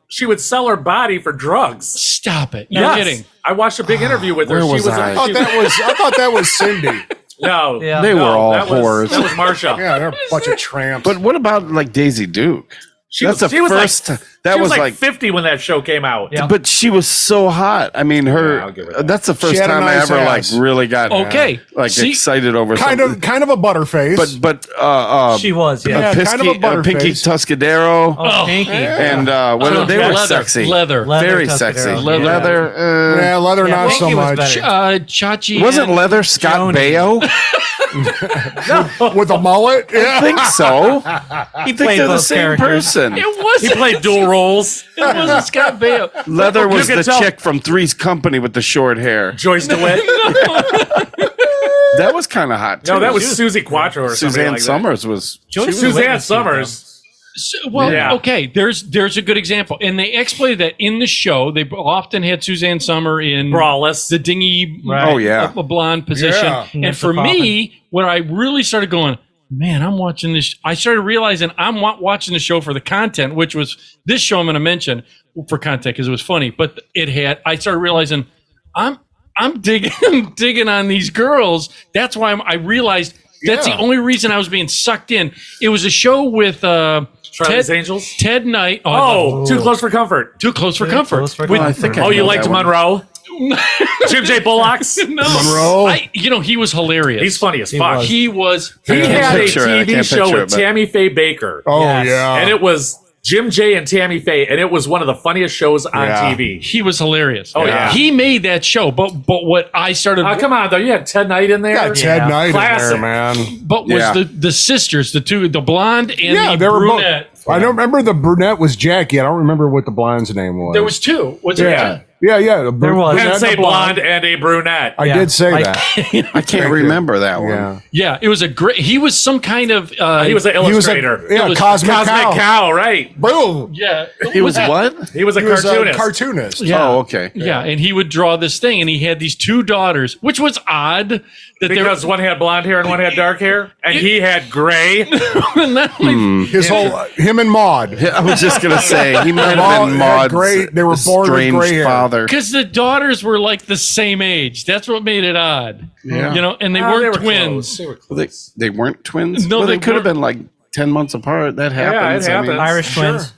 she would sell her body for drugs. Stop it. You're Yes. kidding. I watched a big interview with her. Where She was I? I thought that was Cindy. No, Yeah. They were all that was, whores. That was Marsha. Yeah, they're a bunch of tramps. But what about like Daisy Duke? That's the she was first. That she was like like 50 when that show came out. Yeah. But she was so hot. I mean, I'll give her that. that's the first She had a time nice I ever ass. like really got Okay. See- excited over kind something. of a butterface. But She was, yeah. Yeah, kind of a Pinky butterface. Tuscadero Oh, Pinky. and they were leather, sexy, leather. very Tuscadero. sexy. Leather. Leather. yeah, leather Yeah, not so Pinky was much. better. Chachi. Wasn't and- Leather Scott Joni. Baio? With a mullet. I Yeah. think so. I He think played they're the both same characters. person. It wasn't. He played dual roles. It wasn't Scott Baio. Leather was can the tell- chick from Three's Company with the short hair. Joyce DeWitt. That was kind of hot too. No, that was Susie Quattro or something Suzanne like Summers was. Suzanne Summers. Well, Yeah. okay. There's a good example, and they exploited that in the show. They often had Suzanne Summer in Brawless. the dingy, Oh, yeah. a blonde position. Yeah. And That's for the me, where I really started going, man, I'm watching this. I started realizing I'm watching the show for the content, which was this show I'm going to mention for content because it was funny. But I started realizing I'm digging on these girls. That's why I realized that's Yeah. the only reason I was being sucked in. It was a show with Charlie's Angels. Ted Knight. Oh, Too Close for Comfort. Too Close for comfort. Close for With- comfort. I think I Oh, you know liked that one. Monroe? Jim J. Bullocks? No, Monroe? he was hilarious. He's funny as He fuck. was. He was. He can't had a picture it. I TV can't show picture with it, but- Tammy Faye Baker. Oh Yes. yeah. And it was Jim J and Tammy Faye, and it was one of the funniest shows on Yeah. TV. He was hilarious. Oh, yeah. He made that show, but what I started. Come on, though. You had Ted Knight in there. got Ted Yeah. Knight in Classic. there, man. But was Yeah. the sisters, the blonde and Yeah, the they were both. brunette. I don't remember the brunette was Jackie. I don't remember what the blonde's name was. There was two. Was there? yeah. Yeah. The There was. You brunette didn't and say the blonde and a brunette. I Yeah. did say Like- that. I can't remember that one. Yeah. Yeah, it was a great. He was some kind of. He was an He was a illustrator. yeah, It was Cosmic, Cosmic Cow, right. Boom. Yeah, He was what? He was a He was a cartoonist. cartoonist. Yeah. Oh, okay. Yeah, and he would draw this thing, and he had these two daughters, which was odd that because one had blonde hair and one had dark hair, and he had gray. they're not only His whole him and Maud. I was just gonna say he might have Maud been had Maud's gray- they were born with strange gray hair. father. because the daughters were like the same age. That's what made it odd. Yeah. You know, and they Oh, weren't were twins. close. They were Well, close. they weren't twins. No, well, they they could have weren't. been like 10 months apart. That happens. it I mean, happens. Irish twins.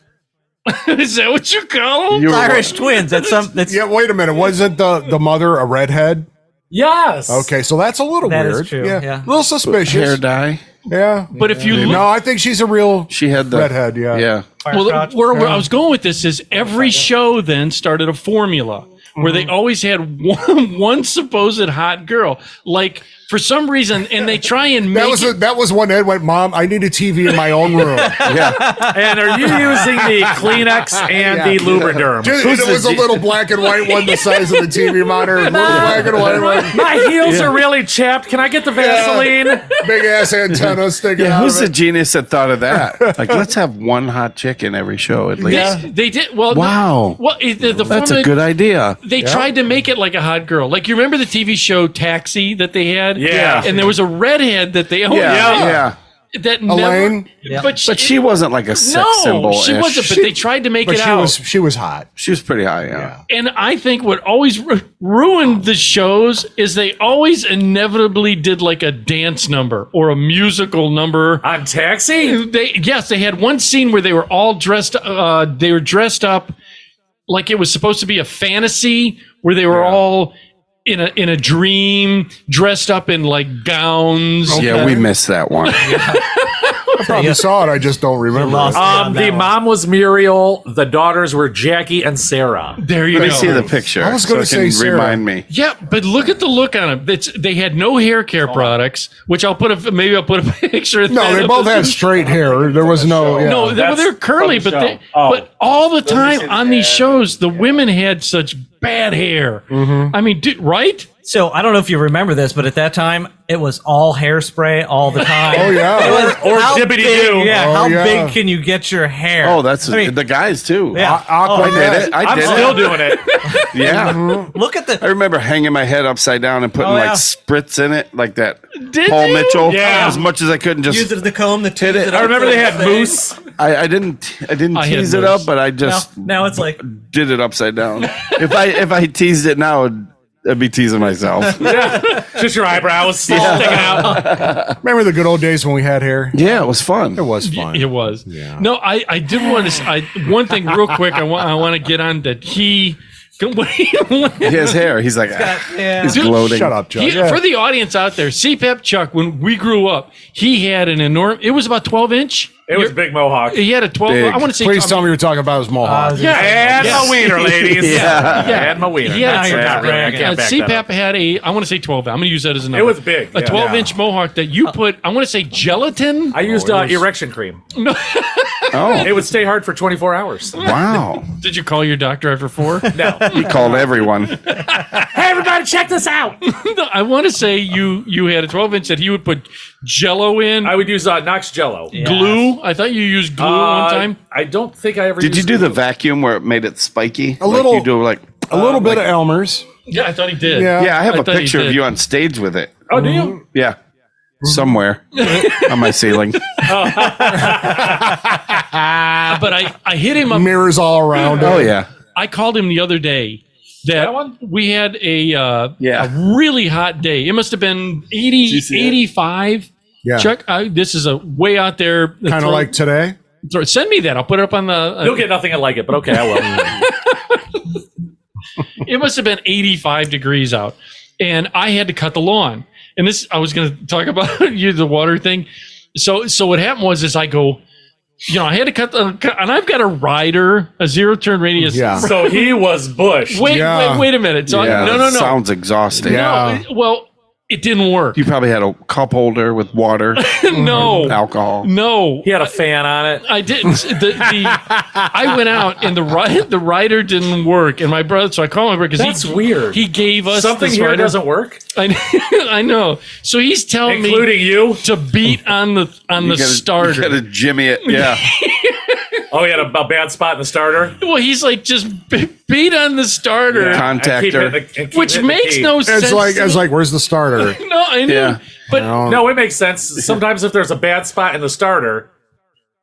Is that what you call them? you were- Irish twins. That's Yeah, wait a minute. Wasn't the mother a redhead? Yes. Okay, so that's a little That is weird. true, yeah. A little suspicious. hair dye. Yeah. But if you look, No, I think she's a real She had the redhead. Yeah. Yeah. well, where I was going with this is every show then started a formula where they always had one supposed hot girl. Like for some reason, and they try and make That was one that went, Mom, I need a TV in my own room. Yeah. And are you using the Kleenex and the Lubriderm? It was a little black and white one the size of the TV monitor. Little black and white one. My heels are really chapped. Can I get the Vaseline? Big ass antenna sticking out Who's of the it. genius that thought of that? Like, let's have one hot chick in every show at least. They did well. Wow. Well, the That's formula, a good idea. They tried to make it like a hot girl. Like you remember the TV show Taxi that they had? Yeah. And there was a redhead that they owned. Yeah. That Elaine? never. But she wasn't like a sex symbol. she wasn't. But they tried to make But it she out. she was hot. She was pretty high, yeah. And I think what always ruined the shows is they always inevitably did like a dance number or a musical number. On Taxi? They had one scene where they were all dressed. They were dressed up like it was supposed to be a fantasy where they were all in a dream, dressed up in like gowns. Yeah, we missed that one. I probably saw it. I just don't remember. lost it. The mom was Muriel. The daughters were Jackie and Sarah. There you Let me go. see the picture. I was gonna so it can say Sarah. remind me. Yeah, but look at the look on them. They had no hair care products, which I'll put a picture. Of No, that they up both as- had straight hair. There was no. Yeah. No, they're curly, from but the they, show. Oh. but all the time on these shows, the women had such bad hair. I mean, right? So I don't know if you remember this, but at that time it was all hairspray all the time. Oh, yeah. It was, Or how dippity big- doo. Yeah, Oh, how yeah. big can you get your hair? Oh, that's I mean, the guys too. yeah. Aqua I did it. I I'm did still it. doing it. Yeah. Look at I the. remember hanging my head upside down and putting Oh, yeah. like spritz in it, like that. Did Paul you? Mitchell. Yeah. As much as I could and just. Use it as the comb, the tease it I up remember to they the had thing. moose. I didn't I had tease it moose. up, but I just Now it's like did it upside down. if I teased it now, I'd be teasing myself. Just your eyebrows sticking out. Remember the good old days when we had hair? Yeah, it was fun. It was fun. It was. No, I did want to. One thing real quick. I want to get on that he. His hair. He's like, yeah. he's gloating. Shut up, Chuck. He- Yeah. For the audience out there, CPAP Chuck, when we grew up, he had an enormous. It was about 12-inch. It was big mohawk. He had a 12. Big. I want to say. Please tell me you're talking about his mohawk. Yeah, And yes. my wiener, ladies. Yeah. And my wiener. He had Now a, you're Not really. I can't back that CPAP up. had a. I want to say 12. I'm going to use that as a number. It was big. A yeah. 12-inch mohawk that you put. I want to say gelatin. I used erection cream. Oh, It would stay hard for 24 hours. wow. Did you call your doctor after 4? No. He called everyone. Hey, everybody, check this out. I want to say you had a 12-inch that he would put Jello in. I would use Knox Jello. Glue. I thought you used glue one time. I don't think I ever Did you used do the glue. vacuum where it made it spiky? A little- Like you do like. A little bit of Elmer's. Yeah, I thought he did. Yeah. Yeah, I have I a thought he picture of did. you on stage with it. Oh, do you? Yeah. Somewhere on my ceiling. But I hit him up. Mirrors all around. Oh it. yeah. I called him the other day that one? we had a Yeah. really hot day. It must have been 80, you see it? 85. Yeah. Chuck, this is a way out there. Kind of like today. Send me that. I'll put it up on the. You'll get nothing like it, but okay, I will. It must have been 85 degrees out, and I had to cut the lawn. And this, I was going to talk about the water thing. So what happened was I go, I had to cut and I've got a rider, a 0-turn radius. Yeah. So he was Bush. Wait Yeah. a minute. So Yeah, no. Sounds exhausting. Yeah. No, well, it didn't work. You probably had a cup holder with water, No, alcohol. no. He had a fan on it. I didn't. I went out and the rider didn't work, and my brother. So I called my brother That's because weird. he gave us Something this here rider. doesn't work, I know. So he's telling me including you. to beat on the You gotta- starter. You gotta jimmy it. Yeah. Oh, he had a bad spot in the starter. Well, he's like just beat on the starter, Contactor. which makes no sense. It's like, where's the starter? No, I know. Yeah. But No, it makes sense. Sometimes if there's a bad spot in the starter,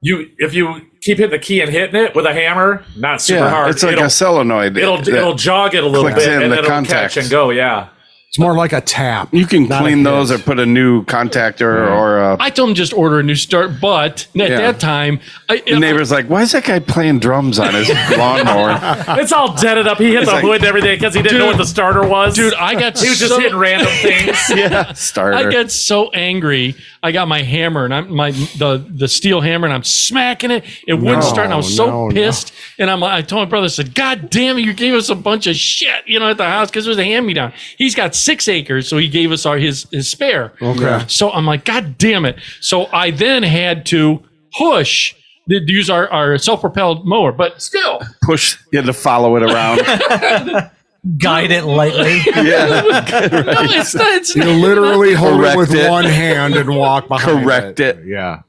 if you keep hitting the key and hitting it with a hammer, not super Yeah. hard. It's like a solenoid. It'll jog it a little clicks bit in and the it'll contacts. catch and go. Yeah. It's more like a tap. You can not clean a those or hit. put a new contactor or a I told him just order a new start, but at that time, the neighbor's like, why is that guy playing drums on his lawnmower? It's all deaded up. He hit It's the like- hood and everything because he didn't know what the starter was. dude, I got he was just so- hitting random things. Yeah, starter. I got so angry. I got my hammer and the steel hammer and I'm smacking it. It wouldn't start. And I was so pissed. And I told my brother, I said, God damn it, you gave us a bunch of shit, at the house because it was a hand-me-down. He's got 6 acres, so he gave us his spare. Okay. So I'm like, God damn it. So I then had to push to use our self-propelled mower, but still. Push, you had to follow it around. Guide it lightly. Yeah. No, it's not. It's You not. literally hold it Correct with it. one hand and walk behind Correct it. Yeah.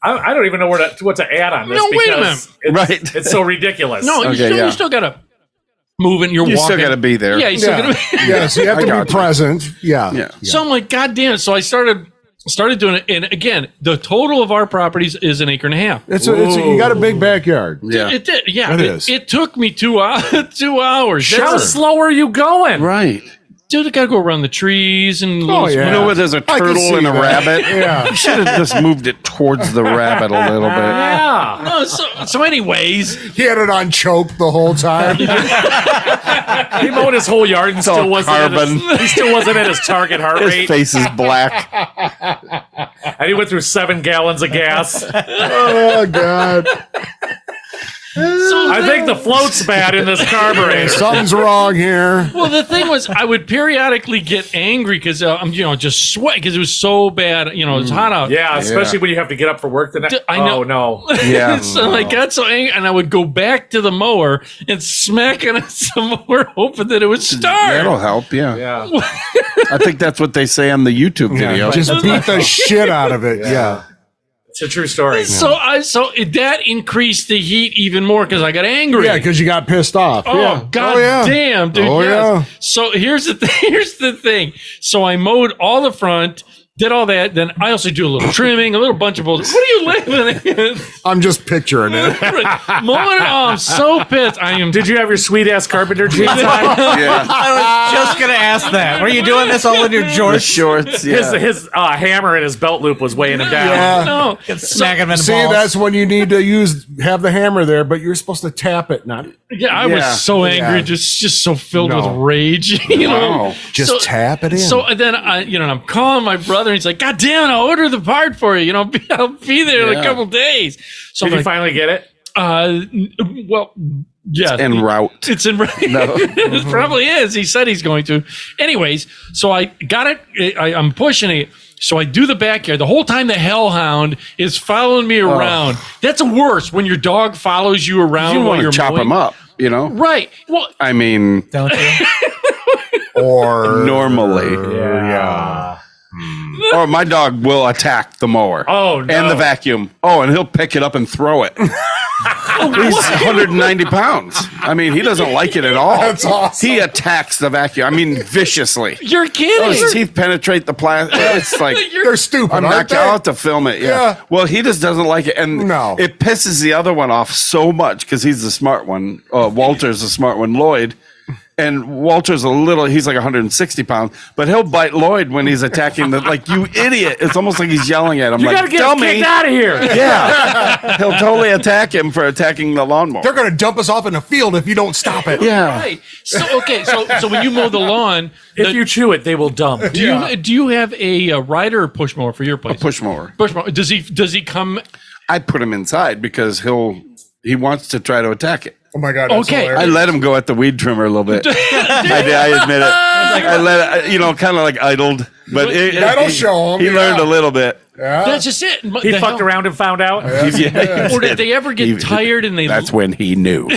I don't even know what to add on this. No, wait a because minute. It's, it's so ridiculous. No, Okay, you still got to move and you're You walking. still got to be there. Yeah, you still got to be. Yes, you have I to got be you. present. Yeah. Yeah. So I'm like, God damn it. So I started doing it. And again, the total of our properties is 1.5 acres. It's you got a big backyard. Yeah. It did. Yeah. It is. It took me 2 hours. 2 hours. How slow are you going? Right. Dude, I got to go around the trees and Oh, yeah. You know where there's a I can turtle see and a that. rabbit? Yeah. You should have just moved it towards the rabbit a little bit. Yeah. No, so anyways, He had it on choke the whole time. He mowed his whole yard and all still wasn't carbon. he still wasn't at his target heart His rate. face is black. And he went through 7 gallons of gas. Oh God. so I think the float's bad in this carburetor. Something's wrong here. well, the thing was, I would periodically get angry because I'm, just sweat because it was so bad. It's hot out. Yeah, especially when you have to get up for work the next. I know. Oh no. Yeah. So I got so angry, and I would go back to the mower and smack it some more, hoping that it would start. That'll help, yeah. Yeah. I think that's what they say on the YouTube video. Just beat the shit out of it. Yeah. It's a true story. So that increased the heat even more because I got angry. Yeah, because you got pissed off. Oh yeah. God yeah. damn, dude! Oh, yes. yeah. So here's the thing. So I mowed all the front, did all that. Then I also do a little trimming, a little bunch of bullshit. What are you laughing at? I'm just picturing it. Mowing. Oh, I'm so pissed. I am. Did you have your sweet ass carpenter jeans on? Yeah. I was just gonna ask that. Were you doing this all in your The jorts? shorts, yeah. His hammer in his belt loop was weighing him down. Yeah. No. Smacking him in the See, balls. that's when you need to have the hammer there, but you're supposed to tap it, not Yeah, I Yeah. was so angry, Yeah. just so filled No. with rage. Wow. just tap it in. So then I'm calling my brother, and he's like, "God damn it, I'll order the part for you. I'll be there in a Yeah. couple days." So Did I'm you like, finally get it? well, yeah, En route. It's in. No. It probably is. He said he's going to. Anyways, so I got it. I'm pushing it. So I do the backyard. The whole time the hellhound is following me around. That's worse when your dog follows you around You while want you're to chop mowing. him up, Right. Well, I mean, Don't you? or normally. yeah. Or my dog will attack the mower. Oh, no. And the vacuum. Oh, and he'll pick it up and throw it. He's 190 pounds. I mean, he doesn't like it at all. That's awesome. He attacks the vacuum. I mean, viciously. you're Oh, kidding. his teeth penetrate the plastic. It's like, They're stupid. I'm aren't not out they? to film it. Yeah. Yeah. Well, he just doesn't like it. And No. it pisses the other one off so much because he's the smart one. Walter's the smart one, Lloyd. And Walter's he's like 160 pounds, but he'll bite Lloyd when he's attacking like, you idiot. It's almost like he's yelling at him. You like, gotta get him dummy. kicked out of here. Yeah. He'll totally attack him for attacking the lawnmower. They're going to dump us off in the field if you don't stop it. Yeah. Right. So when you mow the lawn, If you chew it, they will dump. do you have a rider or push mower for your place? Push mower. Push mower. Does he come? I put him inside because he wants to try to attack it. Oh my God. That's Okay. hilarious. I let him go at the weed trimmer a little bit. I admit it. I let it, kind of like idled, but That'll show him, He yeah. learned a little bit. Yeah. That's just it. He fucked around and found out. Yeah, Or did they ever get tired and they? That's when he knew.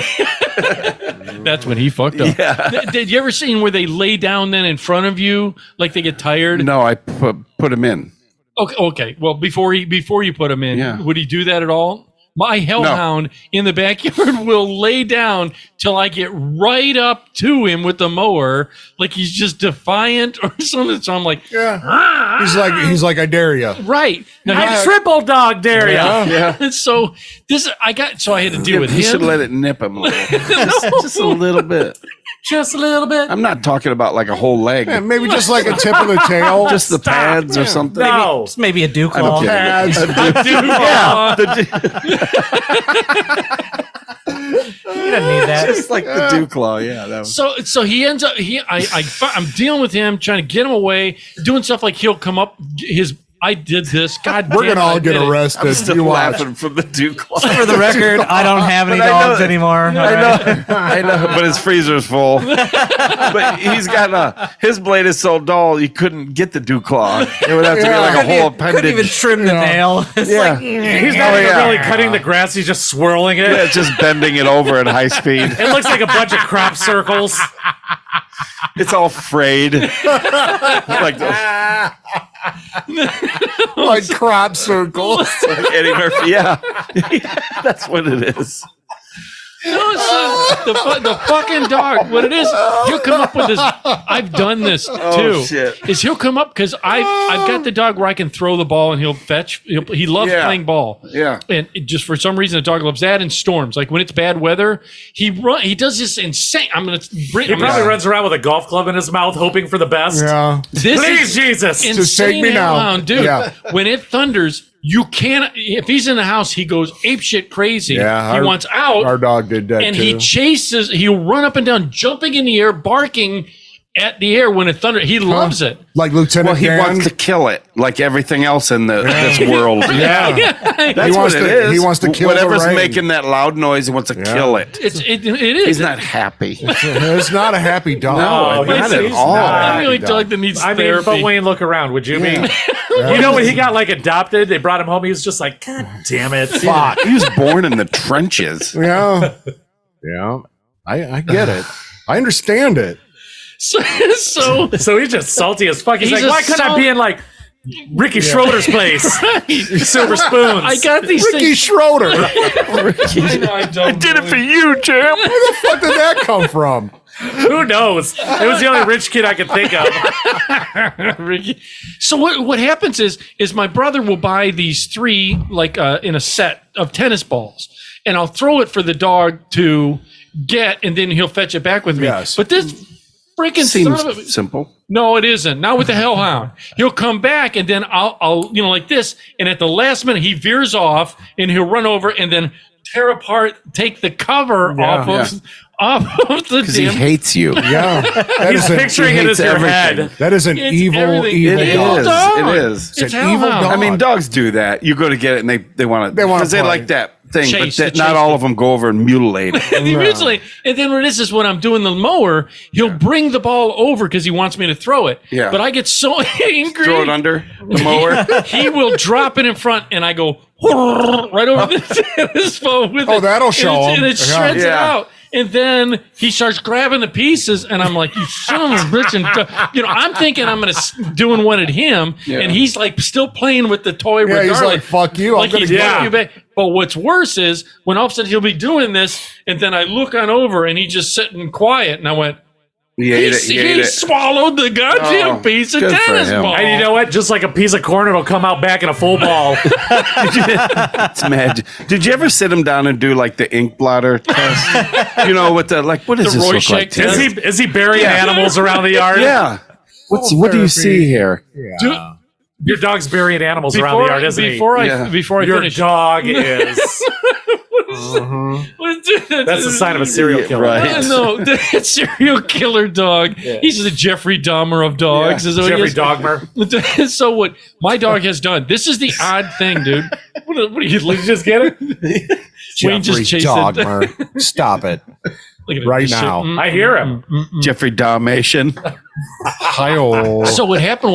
That's when he fucked up. Yeah. Did you ever see where they lay down then in front of you, like they get tired? No, I put him in. Okay. Well, before you put him in, Yeah. would he do that at all? My hellhound in the backyard will lay down till I get right up to him with the mower, like he's just defiant or something. So I'm like, Yeah. He's like, I dare you. right. Now, I triple dog dare ya. Yeah. so I had to deal with He should him. let it nip him a little. Just a little bit. Just a little bit. I'm not talking about like a whole leg. Yeah, maybe just like a tip of the tail. Just the pads or something. No. Maybe a Dew I'm Claw. kidding. Yeah. You don't need that. Just like the Dew Claw. Yeah. That was, So he ends up I'm dealing with him, trying to get him away, doing stuff like he'll come up I did this. God We're damn gonna it, all I get did it. arrested. I'm still You watch. laughing from the Dew Claw. For the record, I don't have any But I know dogs that- anymore. I know, but his freezer's full. But he's got his blade is so dull you couldn't get the Dew Claw. It would have to be like a whole appendage. Couldn't even trim the nail. It's Yeah. like, He's not even really cutting the grass. He's just swirling it. Yeah, it's just bending it over at high speed. It looks like a bunch of crop circles. It's all frayed. Like those, Like crop circles. like Eddie Murphy. Yeah. That's what it is. No, the fucking dog. What it is, he'll come up with this. I've done this too. Shit. Is he'll come up because I've got the dog where I can throw the ball and he'll fetch. He loves Yeah. playing ball. Yeah. And just for some reason, the dog loves that in storms. Like when it's bad weather, he does this insane. He probably runs around with a golf club in his mouth, hoping for the best. Yeah. This Please, is Jesus. insane Just take me now. hellhound, dude. Yeah. When it thunders, you can't. If he's in the house, he goes apeshit crazy. Yeah, he wants out. Our dog did that And too. he chases, he'll run up and down, jumping in the air, barking at the air when it thunders. He loves it. Like Lieutenant Well, he Dan. wants to kill it, like everything else in this world. Yeah. That's He what wants it to- is. he wants to kill the whatever's rain. making that loud noise. He wants to kill it. It is. He's not happy. It's not a happy dog. No, not at all. I'm the only dog. dog that needs I mean, therapy. but Wayne, look around. Would you Yeah. be? You know when he got like adopted, they brought him home. He was just like, God damn it. Fuck. He was born in the trenches. Yeah. Yeah. I get it. I understand it. so So he's just salty as fuck. He's He's like, why a couldn't I salt- be in like Ricky Schroeder's place? Silver spoons. I got these Ricky things. Schroeder. Where I don't Did it for you, Jim. the fuck did that come from? Who knows? It was the only rich kid I could think of. Ricky. So what happens is my brother will buy these three like in a set of tennis balls, and I'll throw it for the dog to get, and then he'll fetch it back with me. Yes. But this freaking son of a, Seems simple. no, it isn't. Not with the hellhound. He'll come back, and then I'll like this, and at the last minute he veers off, and he'll run over, and then tear apart, take the cover off of the Because he damn. hates you. Yeah. That He's is an, picturing it hates as your everything. head. that is an It's evil, everything. evil It dog. is. Dog. It is. It's It's an evil hellhound. dog. I mean, dogs do that. You go to get it, and they want to. They wanna because they play. like that thing, Chase, but the not chase all thing. of them go over and mutilate it. Originally, and then what is when I'm doing the mower, he'll bring the ball over because he wants me to throw it. Yeah. But I get so angry. Throw it under the mower. He will drop it in front, and I go right over the tennis ball with Oh, it. that'll show and him. it shreds it Yeah. out. And then he starts grabbing the pieces, and I'm like, "You son of a bitch!" And I'm thinking I'm doing one at him, and he's like still playing with the toy. Yeah, regardless. he's like, fuck you. I'm Like gonna he's get fuck it. you back. But what's worse is when all of a sudden he'll be doing this, and then I look on over, and he's just sitting quiet, and I went, He ate it. He ate he it. swallowed the goddamn Oh, piece of good for tennis him. ball. And you know what? Just like a piece of corn, it'll come out back in a full ball. It's magic. Did you ever sit him down and do like the ink blotter test? You know, with the like, what does The this look Rorschach like? test? Is he burying animals around the yard? Yeah. What do you see here? Dude, Your dog's burying animals around the yard, isn't he? before Yeah. I Your finish, dog is. That's the sign of a serial killer. Right. No, the serial killer dog. He's the Jeffrey Dahmer of dogs. Is what he Jeffrey is. Dogmer. So what my dog has done? This is the odd thing, dude. What do you Did you just get it? Wayne just Jeffrey chased it. Dogmer. Stop it. Look at it. Right This shit. now. I hear him. Jeffrey Dalmatian. Hi-oh. So what happened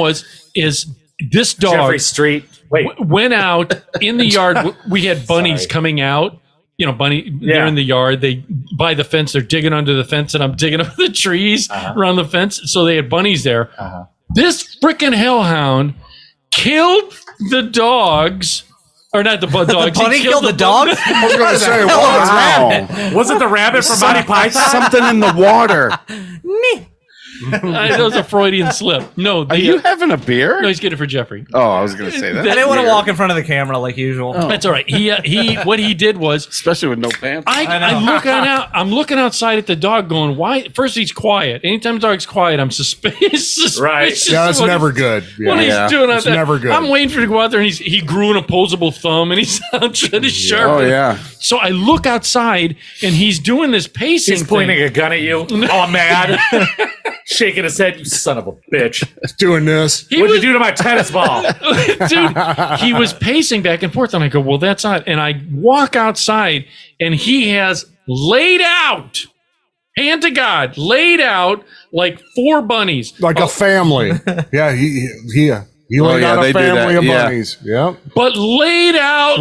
is this dog Jeffrey Street. Wait. went out in the yard. We had bunnies coming out. You know, they're Yeah. in the yard. They by the fence. They're digging under the fence, and I'm digging up the trees around the fence. So they had bunnies there. This freaking hellhound killed the dogs, or not the dogs. Bunny he killed the dog? I was going to say, what was that? Was it the rabbit from Monty Python? Something in the water. That was a Freudian slip. No, Are you having a beer? No, he's getting it for Jeffrey. Oh, I was going to say that. I didn't want to walk in front of the camera like usual. That's all right. He what he did was, Especially with no pants. I'm looking outside at the dog, going, why? First, he's quiet. Anytime the dog's quiet, I'm suspicious. Right. Yeah, that's never good. What Yeah. he's doing out It's there. never good. I'm waiting for him to go out there, and he grew an opposable thumb, and he's out trying to sharpen. Oh, yeah. So I look outside, and he's doing this pacing. He's pointing thing. a gun at you, all mad, shaking his head. You son of a bitch! Doing this. What'd you do to my tennis ball? Dude, he was pacing back and forth, and I go, well, that's odd. And I walk outside, and he has laid out, hand to God, laid out like 4 bunnies. Like a family. Yeah, he laid out they a do family that, of yeah. bunnies. Yep. But laid out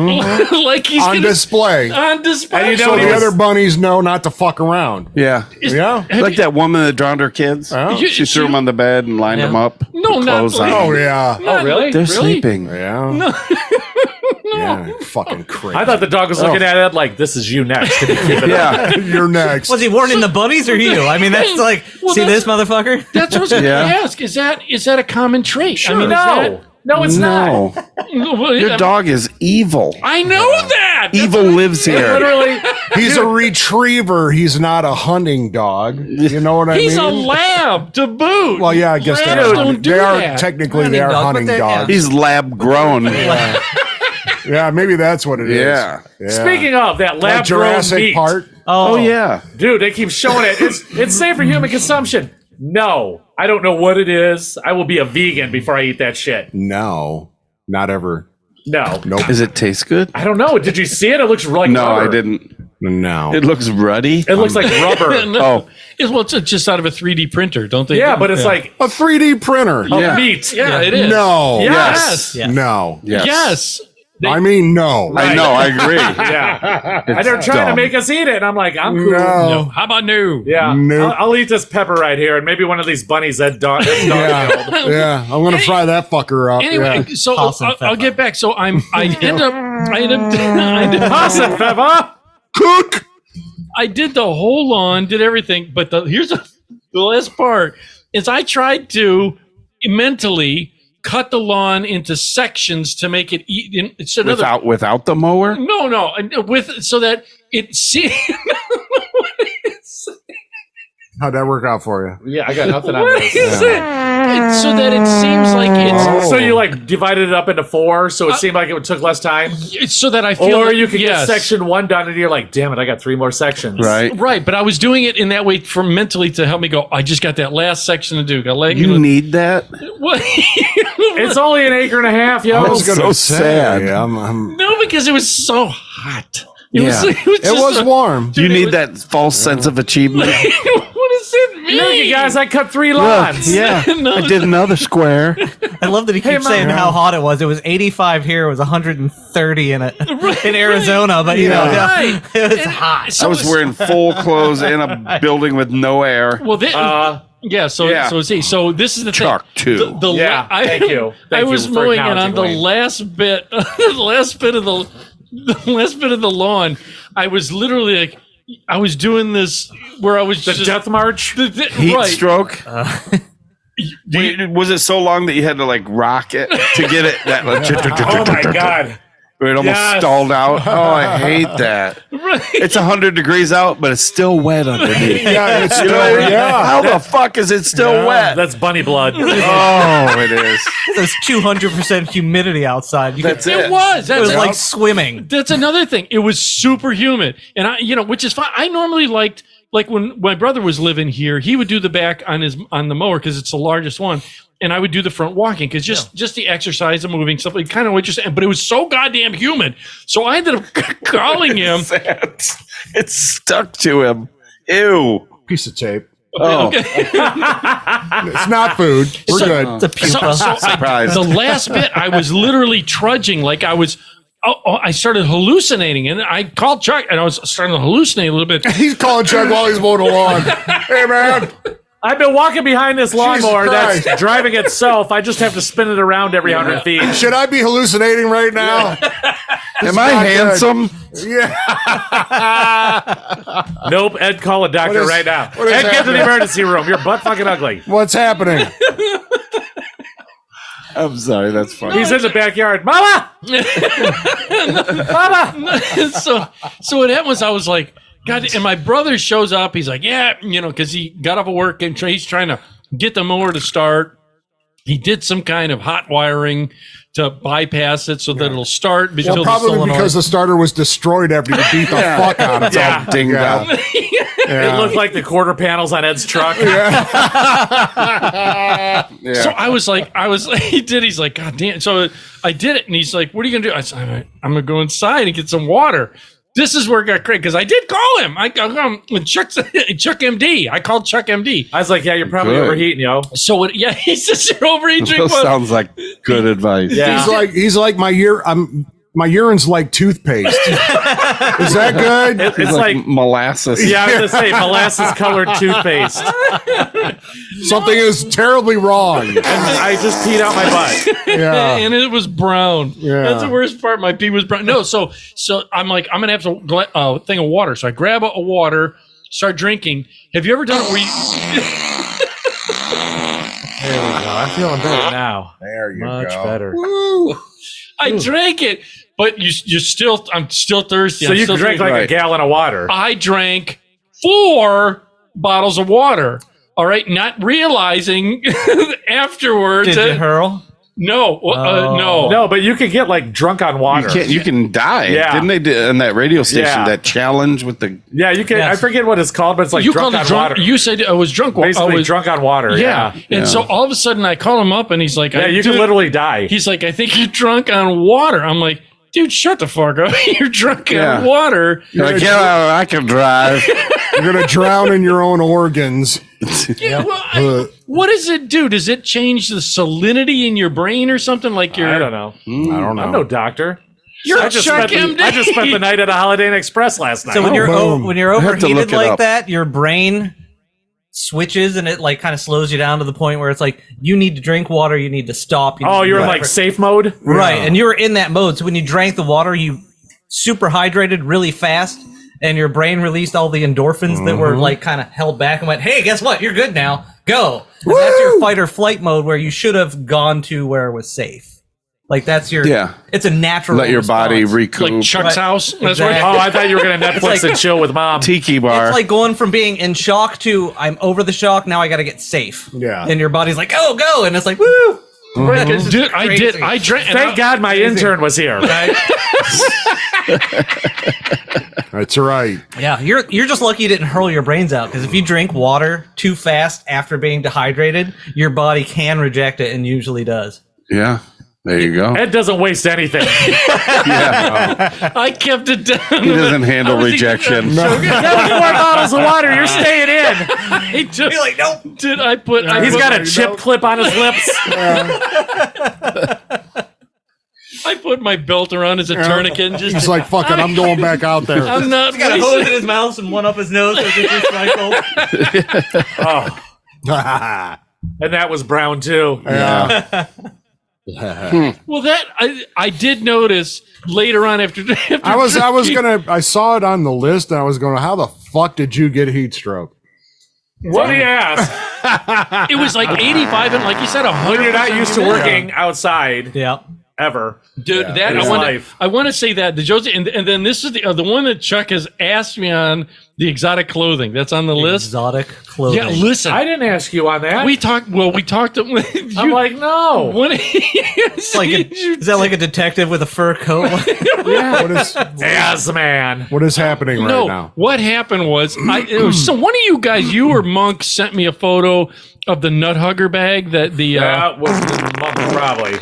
like he's On display. On display. And you So know the other bunnies know not to fuck around. Yeah. Yeah. Like that woman that drowned her kids. Oh. She threw them on the bed and lined them up. No, with not clothes like- on. Oh, yeah. Oh, really? They're Really? sleeping. Yeah. Yeah. Fucking crazy. I thought the dog was looking at it like, "This is you next." Yeah. You're next. Was he warning the bunnies or you? I mean, that's like, Well, see that's- this motherfucker? That's what I was going to Yeah. ask. Is that a common trait? Sure, I mean, no, it's not. No. Your dog is evil. I know that. Evil lives here. Literally, He's a retriever. He's not a hunting dog. You know what I He's mean? a lab to boot. Well, yeah, I guess they Labs are. don't do They are that. technically they are Hunting dog, hunting but they're- dogs. He's lab grown. Yeah, maybe that's what it is. Yeah. speaking of that Like lab grown Jurassic meat, Park. Oh, yeah. dude, they keep showing it. It's safe for human consumption. No, I don't know what it is. I will be a vegan before I eat that shit. No, not ever. No, Nope. Does it taste good? I don't know. Did you see it? It looks like No, rubber. I didn't. No. It looks ruddy. It looks like rubber. No. Oh. Well, it's just out of a 3D printer, don't they? Yeah, but it's like A 3D printer. Yeah. meat. Yeah, it is. No. Yes. Yeah. No. Yes. Yes. I mean, no. I know. I agree. Yeah. And they're trying to dumb. make us eat it. And I'm like, I'm cool. No. No. How about no? Yeah. Nope. I'll eat this pepper right here and maybe one of these bunnies that dog killed. Yeah, I'm gonna fry that fucker up. Anyway, yeah. so Toss and I'll pepper. get back. So I end up Toss it, pepper. Cook. I did the whole lawn, did everything, but here's the last part is I tried to mentally cut the lawn into sections to make it eat. It's another Without the mower? no, with so that it see. How'd that work out for you? Yeah, I got nothing on What this. is it? So that it seems like Oh. So you like divided it up into 4, so it seemed like it took less time. it's so that I feel. Or like, you could yes. get section 1 done and you're like, damn it, I got 3 more sections. Right. Right, but I was doing it in that way for mentally to help me go. I just got that last section to do. Got let You need that? what? It's only an acre and a half, yo. I was so gonna say, sad. No, because it was so hot. It Yeah. was It was warm. You need that false sense of achievement. What does it mean? Look, you guys, I cut 3 Look, lawns. yeah, No. I did another square. I love that he keeps Mom. saying how hot it was. It was 85 here. It was 130 in Arizona, but you know, Right. it was hot. I was wearing full clothes in a building with no air. Well, this, yeah. So yeah. so see. So this is the Chuck, thing. too. The Yeah, thank you. I Thank was you for mowing, and on acknowledging the Wayne. last bit, the last bit of the lawn, I was literally like, I was doing this where I was The just death march. Heat right. stroke. Was it so long that you had to like rock it to get it? That Oh my God. Where it almost Yes. stalled out. Oh, I hate that. Right. It's 100 degrees out, but it's still wet underneath. Yeah, it's You know still, what I mean? yeah. How the fuck is it still wet? That's bunny blood. Oh, it is. There's 200% humidity outside. You That's could, it. It was. it was That's like swimming. That's another thing. It was super humid, and which is fine. I normally liked when my brother was living here, he would do the back on the mower because it's the largest one, and I would do the front walking because just the exercise and moving stuff. Like kind of what you're saying, but it was so goddamn humid, so I ended up calling him. It stuck to him. Ew. Piece of tape. Oh, Okay. It's not food. We're good. It's a pupa. surprised. The last bit, I was literally trudging like I was. I started hallucinating, and I called Chuck, and I was starting to hallucinate a little bit. He's calling Chuck while he's mowing the lawn. Hey, man. I've been walking behind this lawnmower Christ. that's driving itself. I just have to spin it around every 100 feet. Should I be hallucinating right now? Am I not good. handsome? Yeah. Nope. Ed, call a doctor What is- right now. what is Ed, get to the happening? emergency room. You're butt fucking ugly. What's happening? I'm sorry, that's funny. He's in the backyard. Mama! Mama! so what happened was I was like, God, and my brother shows up. He's like, yeah, because he got off of work and he's trying to get the mower to start. He did some kind of hot wiring to bypass it so that it'll start. Well, until probably the because the starter was destroyed after you beat the fuck out of it. Yeah. Dinged out. It looked like the quarter panels on Ed's truck. So I was like, he's like, God damn. So I did it. And he's like, what are you going to do? I said, I'm going to go inside and get some water. This is where it got crazy because I did call him. I called him with Chuck MD. I called Chuck MD. I was like, yeah, you're probably Good. overheating, yo. So he says you're overeating. Drink water. Sounds like good advice. Yeah. He's like my urine's like toothpaste. Is that good? It's like, molasses. yeah, I was going to say molasses colored toothpaste. Something is terribly wrong. I just peed out my butt. Yeah. And it was brown. Yeah. That's the worst part. My pee was brown. No, so I'm like, I'm gonna have some thing of water. So I grab a water, start drinking. Have you ever done it where you? There we go. I'm feeling better now. There you Much go. better. I drank it, but I'm still thirsty. So I'm you still can drink drinking. like a gallon of water. I drank 4 bottles of water. All right, not realizing afterwards. Did you hurl? No, no. No, but you can get like drunk on water. You can die. Yeah. Didn't they do on that radio station Yeah. that challenge with the Yeah, you can. Yes. I forget what it's called, but it's like You drunk called on it drunk. water. You said I was drunk. Basically, I was drunk on water. Yeah. Yeah, And so all of a sudden I call him up and he's like, yeah. You can dude, literally die. He's like, I think you're drunk on water. I'm like, dude, shut the fuck up. You're drunk Yeah. on water. You're like, yeah, I can drive. You're gonna drown in your own organs. Yeah, well, what does it do? Does it change the salinity in your brain or something? Like you're, I don't know. I don't know. I'm no doctor. You're I just Chuck spent MD. I just spent the night at a Holiday Inn Express last night. So when you're boom. when you're have to look overheated it like up. that, your brain switches and it like kind of slows you down to the point where it's like you need to drink water, you need to stop. oh, you're in in like safe mode. right, and you're in that mode. So when you drank the water, you super hydrated really fast, and your brain released all the endorphins that were like kind of held back and went, "Hey, guess what? You're good now. Go." And that's your fight or flight mode where you should have gone to where it was safe. Like that's your It's a natural. Let your body response. recoup. like Chuck's Right. house. That's Exactly. right. Oh, I thought you were going to Netflix like- and chill with mom. Tiki bar. It's like going from being in shock to I'm over the shock. Now I got to get safe. Yeah. And your body's like, go, go. And it's like, woo. Right, It's dude, I did. crazy. I drank. and Thank God my intern was here. Right? That's right. Yeah. You're just lucky you didn't hurl your brains out. Because if you drink water too fast after being dehydrated, your body can reject it and usually does. Yeah. There you go. Ed doesn't waste anything. I kept it down. He doesn't handle rejection. You got 4 bottles of water. You're staying in. I just, You're like, nope. did I put? I He's put, got a chip clip on his lips. I put my belt around as a tourniquet. And just He's like, fuck it, I'm going back out there. I'm not. He's got a hose in his mouth and one up his nose. As it's recycled. Oh, and that was brown too. Yeah. Well, that I did notice later on after I saw it on the list and I was going, how the fuck did you get heat stroke? What do you ask? It was like 85 and like you said, 100. When you're not used to working outside Yeah. ever. Dude, that His life. I want to say that the Josie and then this is the one that Chuck has asked me on, the exotic clothing that's on the list. Exotic clothing. Yeah, listen, I didn't ask you on that. we talked. I'm like, no. It's like is that like a detective with a fur coat? As man. What is happening right no, now? what happened was so one of you guys, you or Monk, sent me a photo of the nut hugger bag that the That was probably.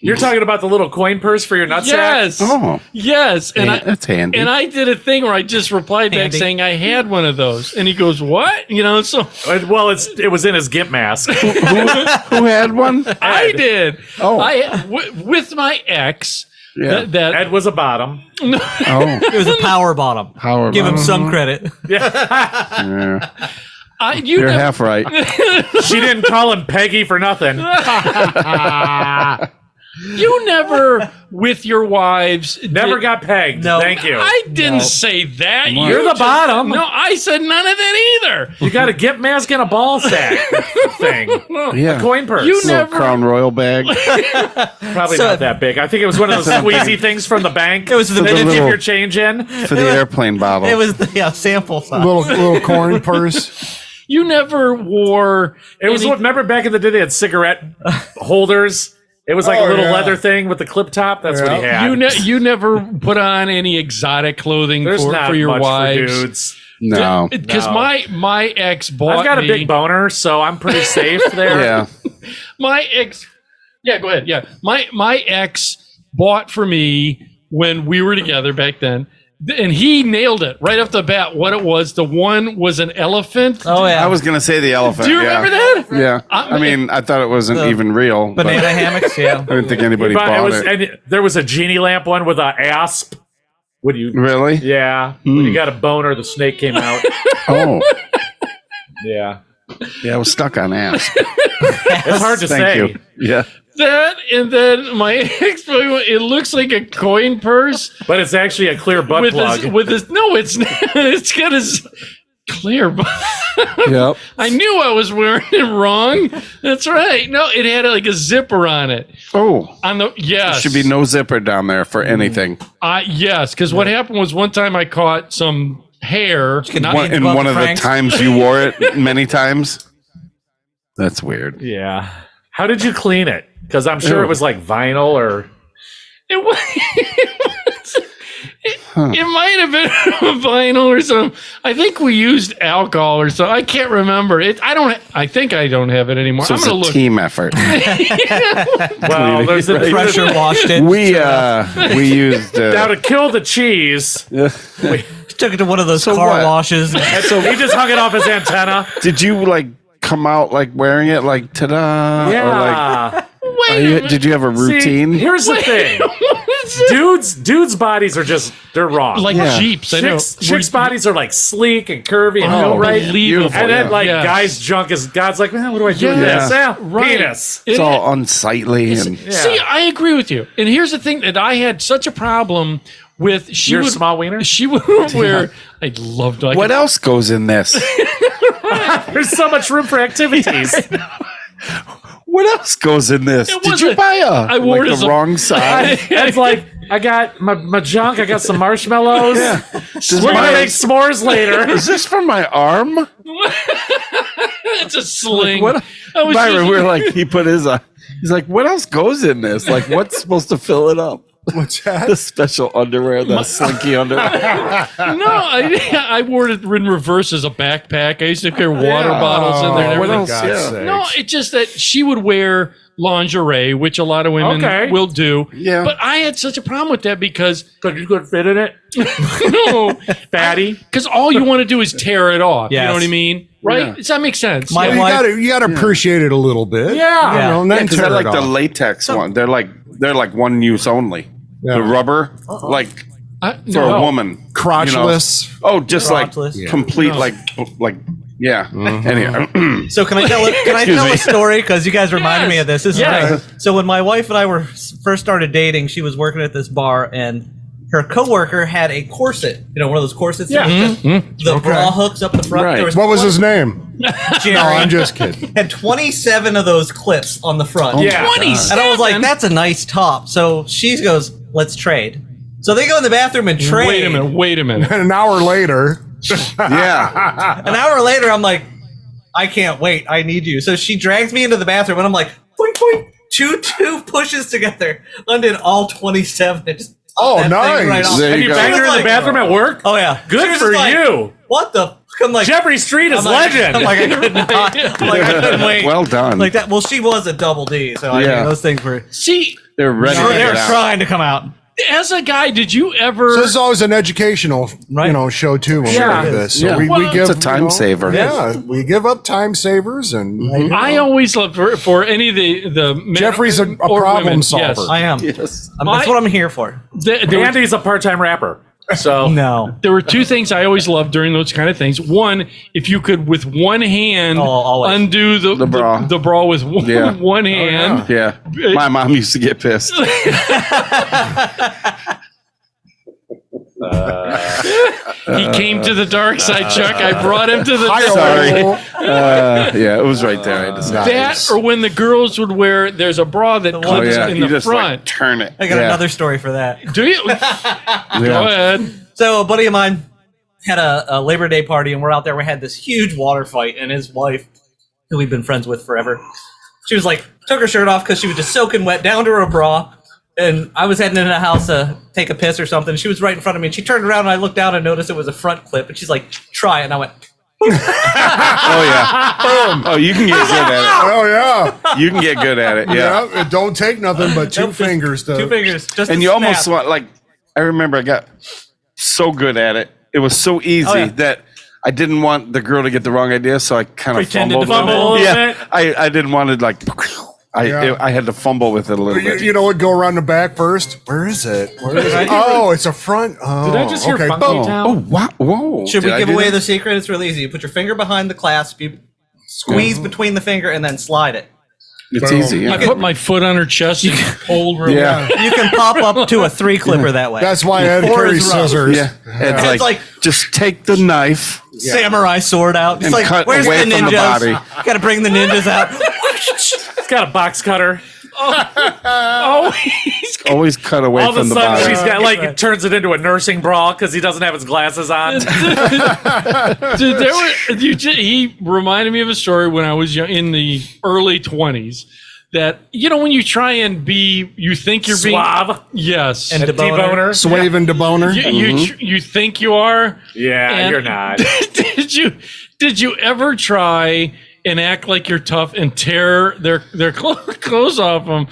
You're talking about the little coin purse for your nutsack? yes, Oh, yes, and that's handy. And I did a thing where I just replied back Handy. saying I had one of those, and he goes, "What?" You know, so Well, it was in his gimp mask. Who had one? I did. Oh. With my ex. Yeah. That Ed was a bottom. Oh, It was a power bottom. Power Give him bottom. some credit. yeah. You're half right. She didn't call him Peggy for nothing. You never, with your wives, Never got pegged. No. Thank you. I didn't say that. You're the bottom. No, I said none of that either. You got a get mask and a ball sack thing. Yeah. A coin purse. You Little never. Crown Royal bag. Probably So- not that big. I think it was one of those squeezy things from the bank. It was the that you little- dip your change in. For the airplane bottle. It was the sample size. little corn purse. You never wore. It was any- what, remember back in the day they had cigarette holders? It was like Oh, a little yeah. leather thing with the clip top. That's what he had. You never put on any exotic clothing There's not for your much wives. for dudes. No. Because No. my ex bought I've got a me, big boner, so I'm pretty safe there. Yeah. my ex. Yeah, go ahead. Yeah, my ex bought for me when we were together back then, and he nailed it right off the bat. What it was, the one was an elephant. Oh yeah, I was going to say the elephant. Do you remember that? Yeah. I mean, I thought it wasn't The even real. but banana hammocks. Yeah. I didn't think anybody But bought it was, it. and there was a genie lamp one with a asp. When you, Really? yeah, when you got a boner, the snake came out. Oh. Yeah, Yeah, I was stuck on ass. it's hard to Thank say. you. Yeah. That and then my ex, it looks like a coin purse But it's actually a clear butt with plug. this. With this, no, it's not. It's got a clear. Yep. I knew I was wearing it wrong. That's right. No, it had like a zipper on it. Oh. On the yes, Should be no zipper down there for anything. Yes, because what happened was one time I caught some hair. In one of the times you wore it many times. That's weird. Yeah. How did you clean it? Because I'm sure it was like vinyl or. It was. It might have been vinyl or something. I think we used alcohol or something. I can't remember it. I think I don't have it anymore. So I'm it's a gonna look. team effort. Well, there's a Pressure washed it. we used Now to kill the cheese, Took it to one of those car what? washes. and so he just hung it off his antenna. Did you like come out like wearing it like ta-da? Or like Yeah. did you have a routine? See, here's the thing. Dudes' bodies are just, they're wrong. Like Yeah. Jeeps. I know. Chicks' bodies are like sleek and curvy and built right. Unbelievable. And then like Yes. guys' junk is, God's like, man, what do I do with Yeah. this? Right. Penis. It's all unsightly and See, I agree with you. And here's the thing that I had such a problem with. She Your would, small wiener? She would wear. I loved. Like, what else goes in this? There's so much room for activities. What else goes in this? It Did you wasn't- buy I wore it like as the a- wrong side? It's like, I got my junk, I got some marshmallows. Does We're my- gonna make s'mores later. Is this for my arm? it's a sling. What? I was Byron, just- we're like, he put his. He's like, what else goes in this? Like, what's supposed to fill it up? What's that? The special underwear, the slinky underwear. No, I wore it in reverse as a backpack. I used to carry water bottles in there. And what everything. else? Yeah. No, it's just that she would wear lingerie, which a lot of women Okay. will do. Yeah. But I had such a problem with that because Could you could fit in it? no, Fatty. because all you want to do is tear it off. You Yes. know what I mean? Right? Yeah. Does that make sense? My You wife- gotta appreciate it a little bit. Yeah. You know, and then Because I tear like it the off. latex one. They're like one use only. Yeah. The rubber, like for a woman, crotchless. Oh, just Crotchless. like complete, like yeah. Anyhow, So can I tell a story? Because you guys reminded me of this. This is Yes. great. So when my wife and I were first started dating, she was working at this bar, and her coworker had a corset. You know, one of those corsets. Yeah. The bra hooks up the front. Right. There was What was his name? Jerry. No, I'm just kidding. Had 27 of those clips on the front. Yeah. 27. And I was like, that's a nice top. So she goes, let's trade. So they go in the bathroom and trade. Wait a minute. And an hour later, yeah. An hour later, I'm like, I can't wait. I need you. So she drags me into the bathroom, and I'm like, boink, boink. Two pushes together. Undid all 27. It just Oh, that thing nice. Right off. There Have you you go. banged her in the Like- bathroom at work? Oh yeah. Good She was for just like, you. What the? I'm like, Jeffrey Street is I'm like, legend. I'm like, I could not. I'm like, I couldn't wait. Well done. Like that. Well, she was a double D, so I Yeah. mean, those things were. See, They're ready They to were get out. trying to come out. as a guy, did you ever? so this is always an educational, Right. show too when Yeah. we do this. So Yeah. we Well, give it's a time saver. Yeah, we give up time savers, and I always love for any of the men Jeffrey's a or problem women, solver. yes. I am. Yes. That's what I'm here for. There was- Andy's a part-time rapper. So No. There were two things I always loved during those kind of things. One, if you could with one hand always. undo the bra with one hand. Yeah. My mom used to get pissed. He came to the dark side, Chuck. I brought him to the Sorry. Yeah, it was right there. I had to say that, or when the girls would wear, there's a bra that clips in you the just front. like turn it. I got another story for that. Do you? Go ahead. So a buddy of mine had a Labor Day party, and we're out there. We had this huge water fight, and his wife, who we've been friends with forever, she was like, took her shirt off because she was just soaking wet down to her bra. And I was heading into the house to take a piss or something. She was right in front of me, and she turned around, and I looked down and noticed it was a front clip. And she's like, "Try it." And I went, Oh yeah. Oh, you can get good at it. Oh yeah. You can get good at it. Yeah. Yeah. It don't take nothing but two fingers to. two fingers. Just And to you snap. almost want like. I remember I got so good at it. It was so easy that I didn't want the girl to get the wrong idea, so I kind of Pretended to fumbled. fumble a with little it. Yeah. I didn't want to like. I had to fumble with it a little bit. You know what? Go around the back first. Where is it? Where is it? Oh, it's a front. Oh, Did I just hear Funky boom. Town? Oh, wow. Whoa. Should Did we I give do away that? the secret? It's really easy. You put your finger behind the clasp, you squeeze between the finger, and then slide it. It's Boom. easy. I Yeah. put my foot on her chest and hold her. Yeah. You can pop up to a 3 clipper that way. That's why I had to Or carry is rough. scissors. Yeah. It's It's like, like- just take the knife. Samurai sword out. It's And like, cut where's away the from the ninjas? body. Got to bring the ninjas out. it's got a box cutter. Oh, he's Always cut away All of a from the sudden, body. she's got like it turns it into a nursing brawl because he doesn't have his glasses on. Dude, he reminded me of a story when I was young, in the early 20s. That, you know, when you try and be, you think you're Suave. being, yes, And Deboner. Swave and deboner. you think you are. Yeah, And you're not. Did you ever try and act like you're tough and tear their clothes off them?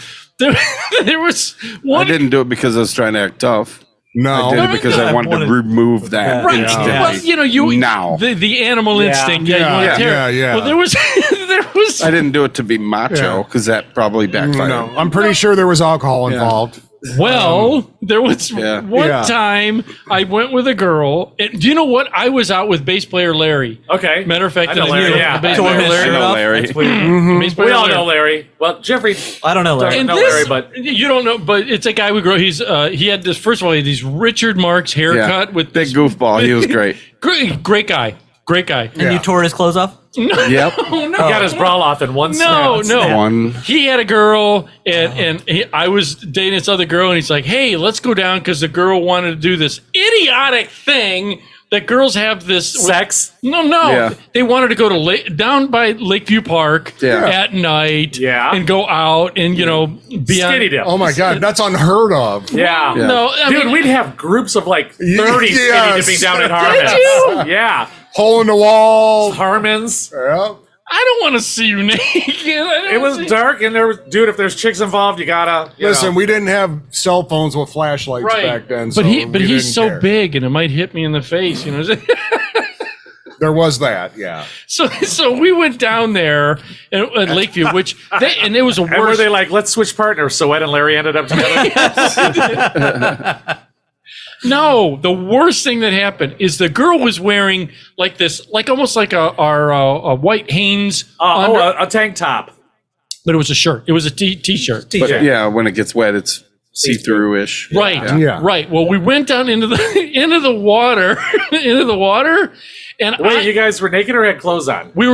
There was one. I didn't do it because I was trying to act tough. No. I did it because I wanted to remove that Right. instantly. Well, you know, now. the animal Yeah. instinct. Yeah, you Yeah, want to tear. yeah, yeah. Well, there was I didn't do it to be macho because that probably backfired. No, I'm pretty sure there was alcohol involved. Well, there was Yeah. one Yeah. time I went with a girl. And do you know what? I was out with bass player Larry. Okay. Matter of fact, I know Larry, the yeah. bass Tore player his Larry. shirt know off. Larry. That's weird. Bass player We all Larry. know Larry. Well, Jeffrey I don't know, Larry. doesn't know this- Larry, but you don't know, but it's a guy we grow. He had this. First of all, he had these Richard Marx haircut with Big this- goofball. He was great. great guy, great guy. And you tore his clothes off? Yep. Oh, no, he got his bra off in one no, snap. no. One. He had a girl, and I was dating this other girl, and he's like, "Hey, let's go down," because the girl wanted to do this idiotic thing that girls have this Sex. No, Yeah. they wanted to go to down by Lakeview Park Yeah. at night, Yeah. and go out and be on. Skinny dip. Oh my God, that's unheard of. Yeah. Yeah. No, I Dude, mean, weid have groups of like 30 Yes. skinny dipping down at Did Harmon's. Yeah. Hole in the wall. Harmon's. Yeah. I don't want to see you naked. It was dark, and there was, dude, if there's chicks involved, you gotta. You Listen, know. we didn't have cell phones with flashlights right back then. but so he, we but he's didn't so care. big, and it might hit me in the face. You know. There was that, yeah. So we went down there at Lakeview, and it was a And were worse. they like, let's switch partners? So Ed and Larry ended up together. No, the worst thing that happened is the girl was wearing like this, like almost like a white Hanes, a tank top. but it was a shirt. It was a t-shirt. But yeah, when it gets wet, it's see-through-ish. Right, Yeah. right. Well, we went down into the water, and Wait, you guys were naked or had clothes on? we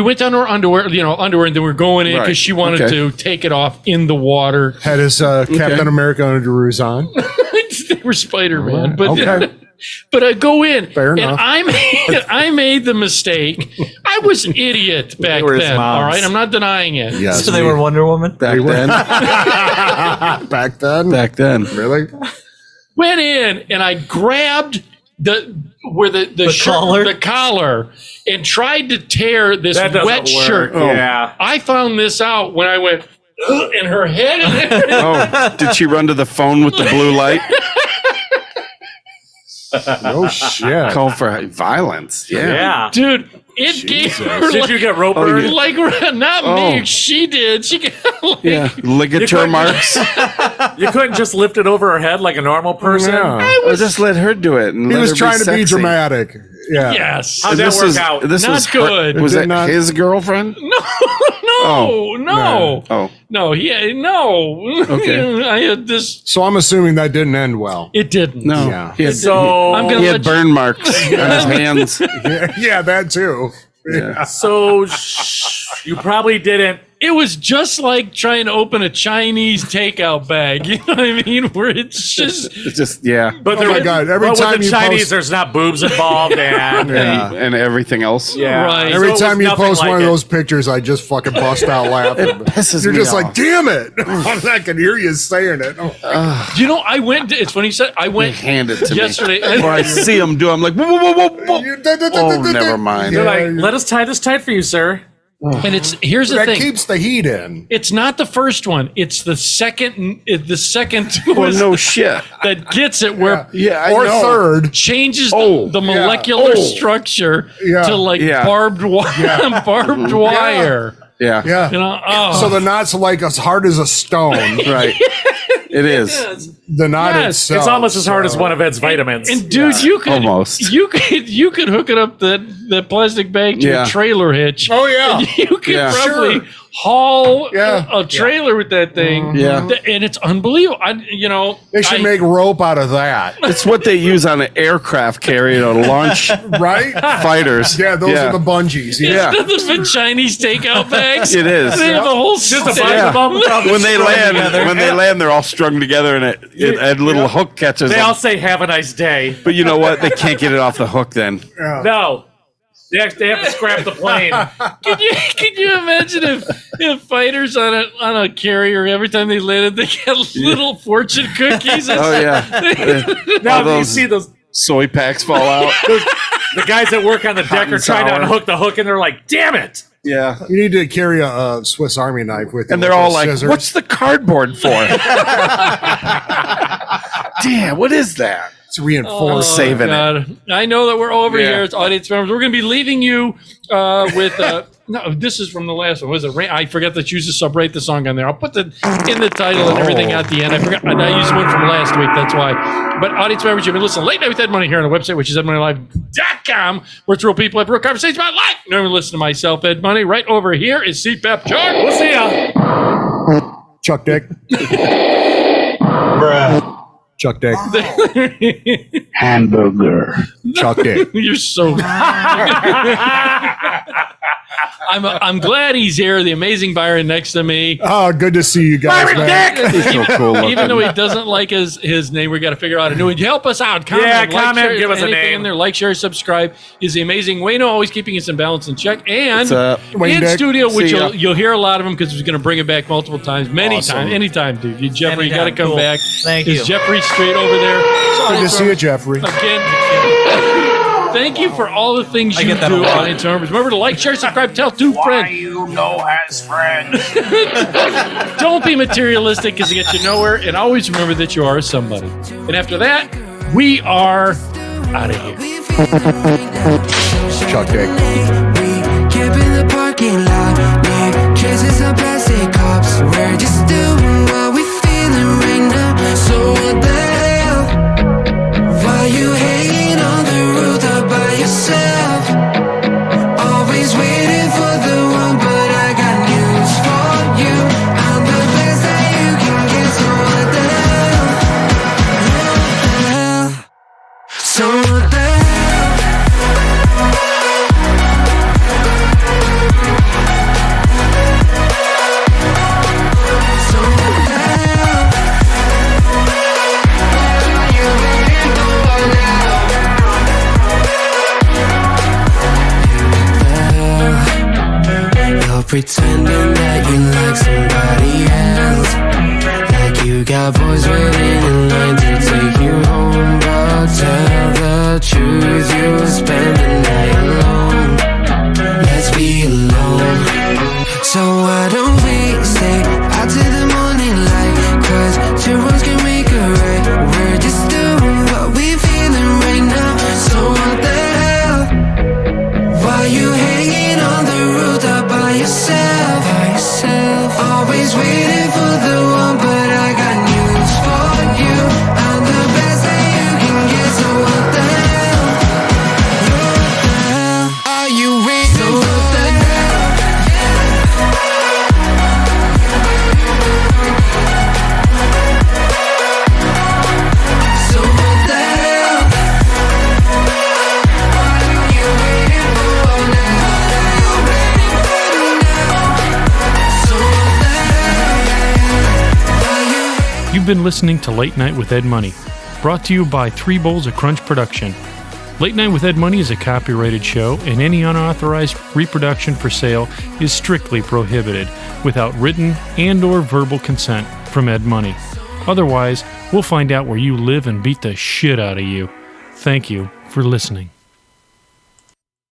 went down to our underwear, and then we were going in because Right. she wanted Okay. to take it off in the water. Had his Captain America underoos on. They were Spider-Man, but Okay. but I go in, Fair and enough. I made the mistake. I was an idiot back were his then. moms. All right, I'm not denying it. Yes. So they were Wonder Woman? Back then. Back then? Back then. Really? Went in and I grabbed the collar and tried to tear this That doesn't wet work. shirt. Yeah. I found this out when I went in her head. Oh, did she run to the phone with the blue light? No shit. Call for violence. Yeah. Yeah. Dude, It gave her Did you get rope burn? like not me. She did. She got ligature marks. You couldn't just lift it over her head like a normal person. Or just let her do it. And He let was her trying to be sexy. dramatic. Yeah. yes. How'd that work out? This Not was good. Was It that did not- his girlfriend? No. Oh. No. No. Okay. I had this. So I'm assuming that didn't end well. It didn't. No. Yeah. He had, So, I'm gonna he let had burn marks on his hands. Yeah, that too. Yeah. so you probably didn't. It was just like trying to open a Chinese takeout bag. You know what I mean? Where it's just. It's just, yeah. But Oh my God, every but time with the you Chinese, post- there's not boobs involved, and Yeah. And everything else. yeah. Right. Every So it time was you nothing post like one of it. those pictures, I just fucking bust out laughing. pisses You're me just off. like, damn it. I can hear you saying it. You know, I went. It's funny you said. I went Hand it to yesterday. me. Or I see him do. I'm like, whoa, whoa, whoa, whoa, whoa. Oh, never mind. They're Yeah, like, let us tie this tight for you, sir. And it's here's the that thing. keeps the heat in. It's not the first one. It's the second. The second Well, was no shit. that gets it where Yeah, I Or know. third. changes Oh, the yeah. molecular Oh. structure Yeah. to like Yeah. barbed wire. Barbed wire. Yeah. Yeah. You know. Oh. So the knot's like as hard as a stone. Right. It is. The knot Yes, itself. It's almost as hard as so- one of Ed's vitamins. And dude, you could Almost. you could hook it up that plastic bag to Yeah. a trailer hitch. Oh, yeah. And you could Yeah. probably Sure. haul Yeah. a trailer with that thing. Yeah. And it's unbelievable. They should make rope out of that. It's what they use on an aircraft carrier to launch Right? fighters. Yeah, those are the bungees. Yeah. the Chinese takeout bags. It is. They have a whole Just a bunch stack. of them probably When they strung land, together. they're all strung together, and a little hook catches They them. all say, have a nice day. But you know what? They can't get it off the hook then. No. They have to scrap the plane. Could you imagine if fighters on a carrier every time they landed they get little fortune cookies? Oh yeah. Now All you those see those soy packs fall out. the guys that work on the deck are and trying to sour. unhook the hook, and they're like, "Damn it!" Yeah. You need to carry a Swiss Army knife with you. And they're with all those like, scissors. "What's the cardboard for?" Damn, what is that? It's reinforced. Saving it. God. I know that we're over Yeah. here as audience members. We're going to be leaving you with no. This is from the last one. Was it? I forgot to choose to subrate the song on there. I'll put the in the title and everything at the end. I forgot. I used one from last week. That's why. But audience members, you've been listening Late Night with Ed Money here on the website, which is edmoneylive.com, where it's real people have real conversations about life. Normally listen to myself, Ed Money. Right over here is CPAP Chuck. We'll see ya. Chuck Dick. Chuck Dick. Hamburger. Chuck Dick. You're so. I'm glad he's here. The amazing Byron next to me. Oh, good to see you guys, man. He's so cool looking. Even though he doesn't like his name, we got to figure out a new one. Help us out. Comment, Yeah, like, comment, share, give us a anything name. in there. Like, share, subscribe. Is the amazing Wayno, always keeping us in balance and check. And What's up? Wayne in Dick. studio, which See ya. you'll hear a lot of him because he's going to bring it back multiple times, many Awesome. times, anytime, dude. Jeffrey, you got to Anytime, come cool. back. Thank Is you. Jeffrey straight over there? Good to see you, Jeffrey. Again, thank you for all the things you get that a do, lot. audience members. Remember to like, share, subscribe, tell two friends. you know as friends. Don't be materialistic because it gets you nowhere. And always remember that you are somebody. And after that, we are out of here. Chuck Dick. Camp in the parking lot, leave traces of plastic cups. We're just doing what we feeling right now. So what the hell? Why you hanging on the roof all by yourself? Always waiting for the one, but I got news for you. I'm the best that you can get. So what the hell? So what the hell? You're pretending that you like somebody else, like you got boys waiting in line to take you home. But tell the truth, you'll spend the night alone. Let's be alone. So why don't we stay out till the morning light? 'Cause two wrongs can make a right. We're just doing what we feeling right now. So what the hell? Why you hate? You've been listening to Late Night with Ed Money, brought to you by 3 Bowls of Crunch Production. Late Night with Ed Money is a copyrighted show, and any unauthorized reproduction for sale is strictly prohibited without written and or verbal consent from Ed Money. Otherwise, we'll find out where you live and beat the shit out of you. Thank you for listening.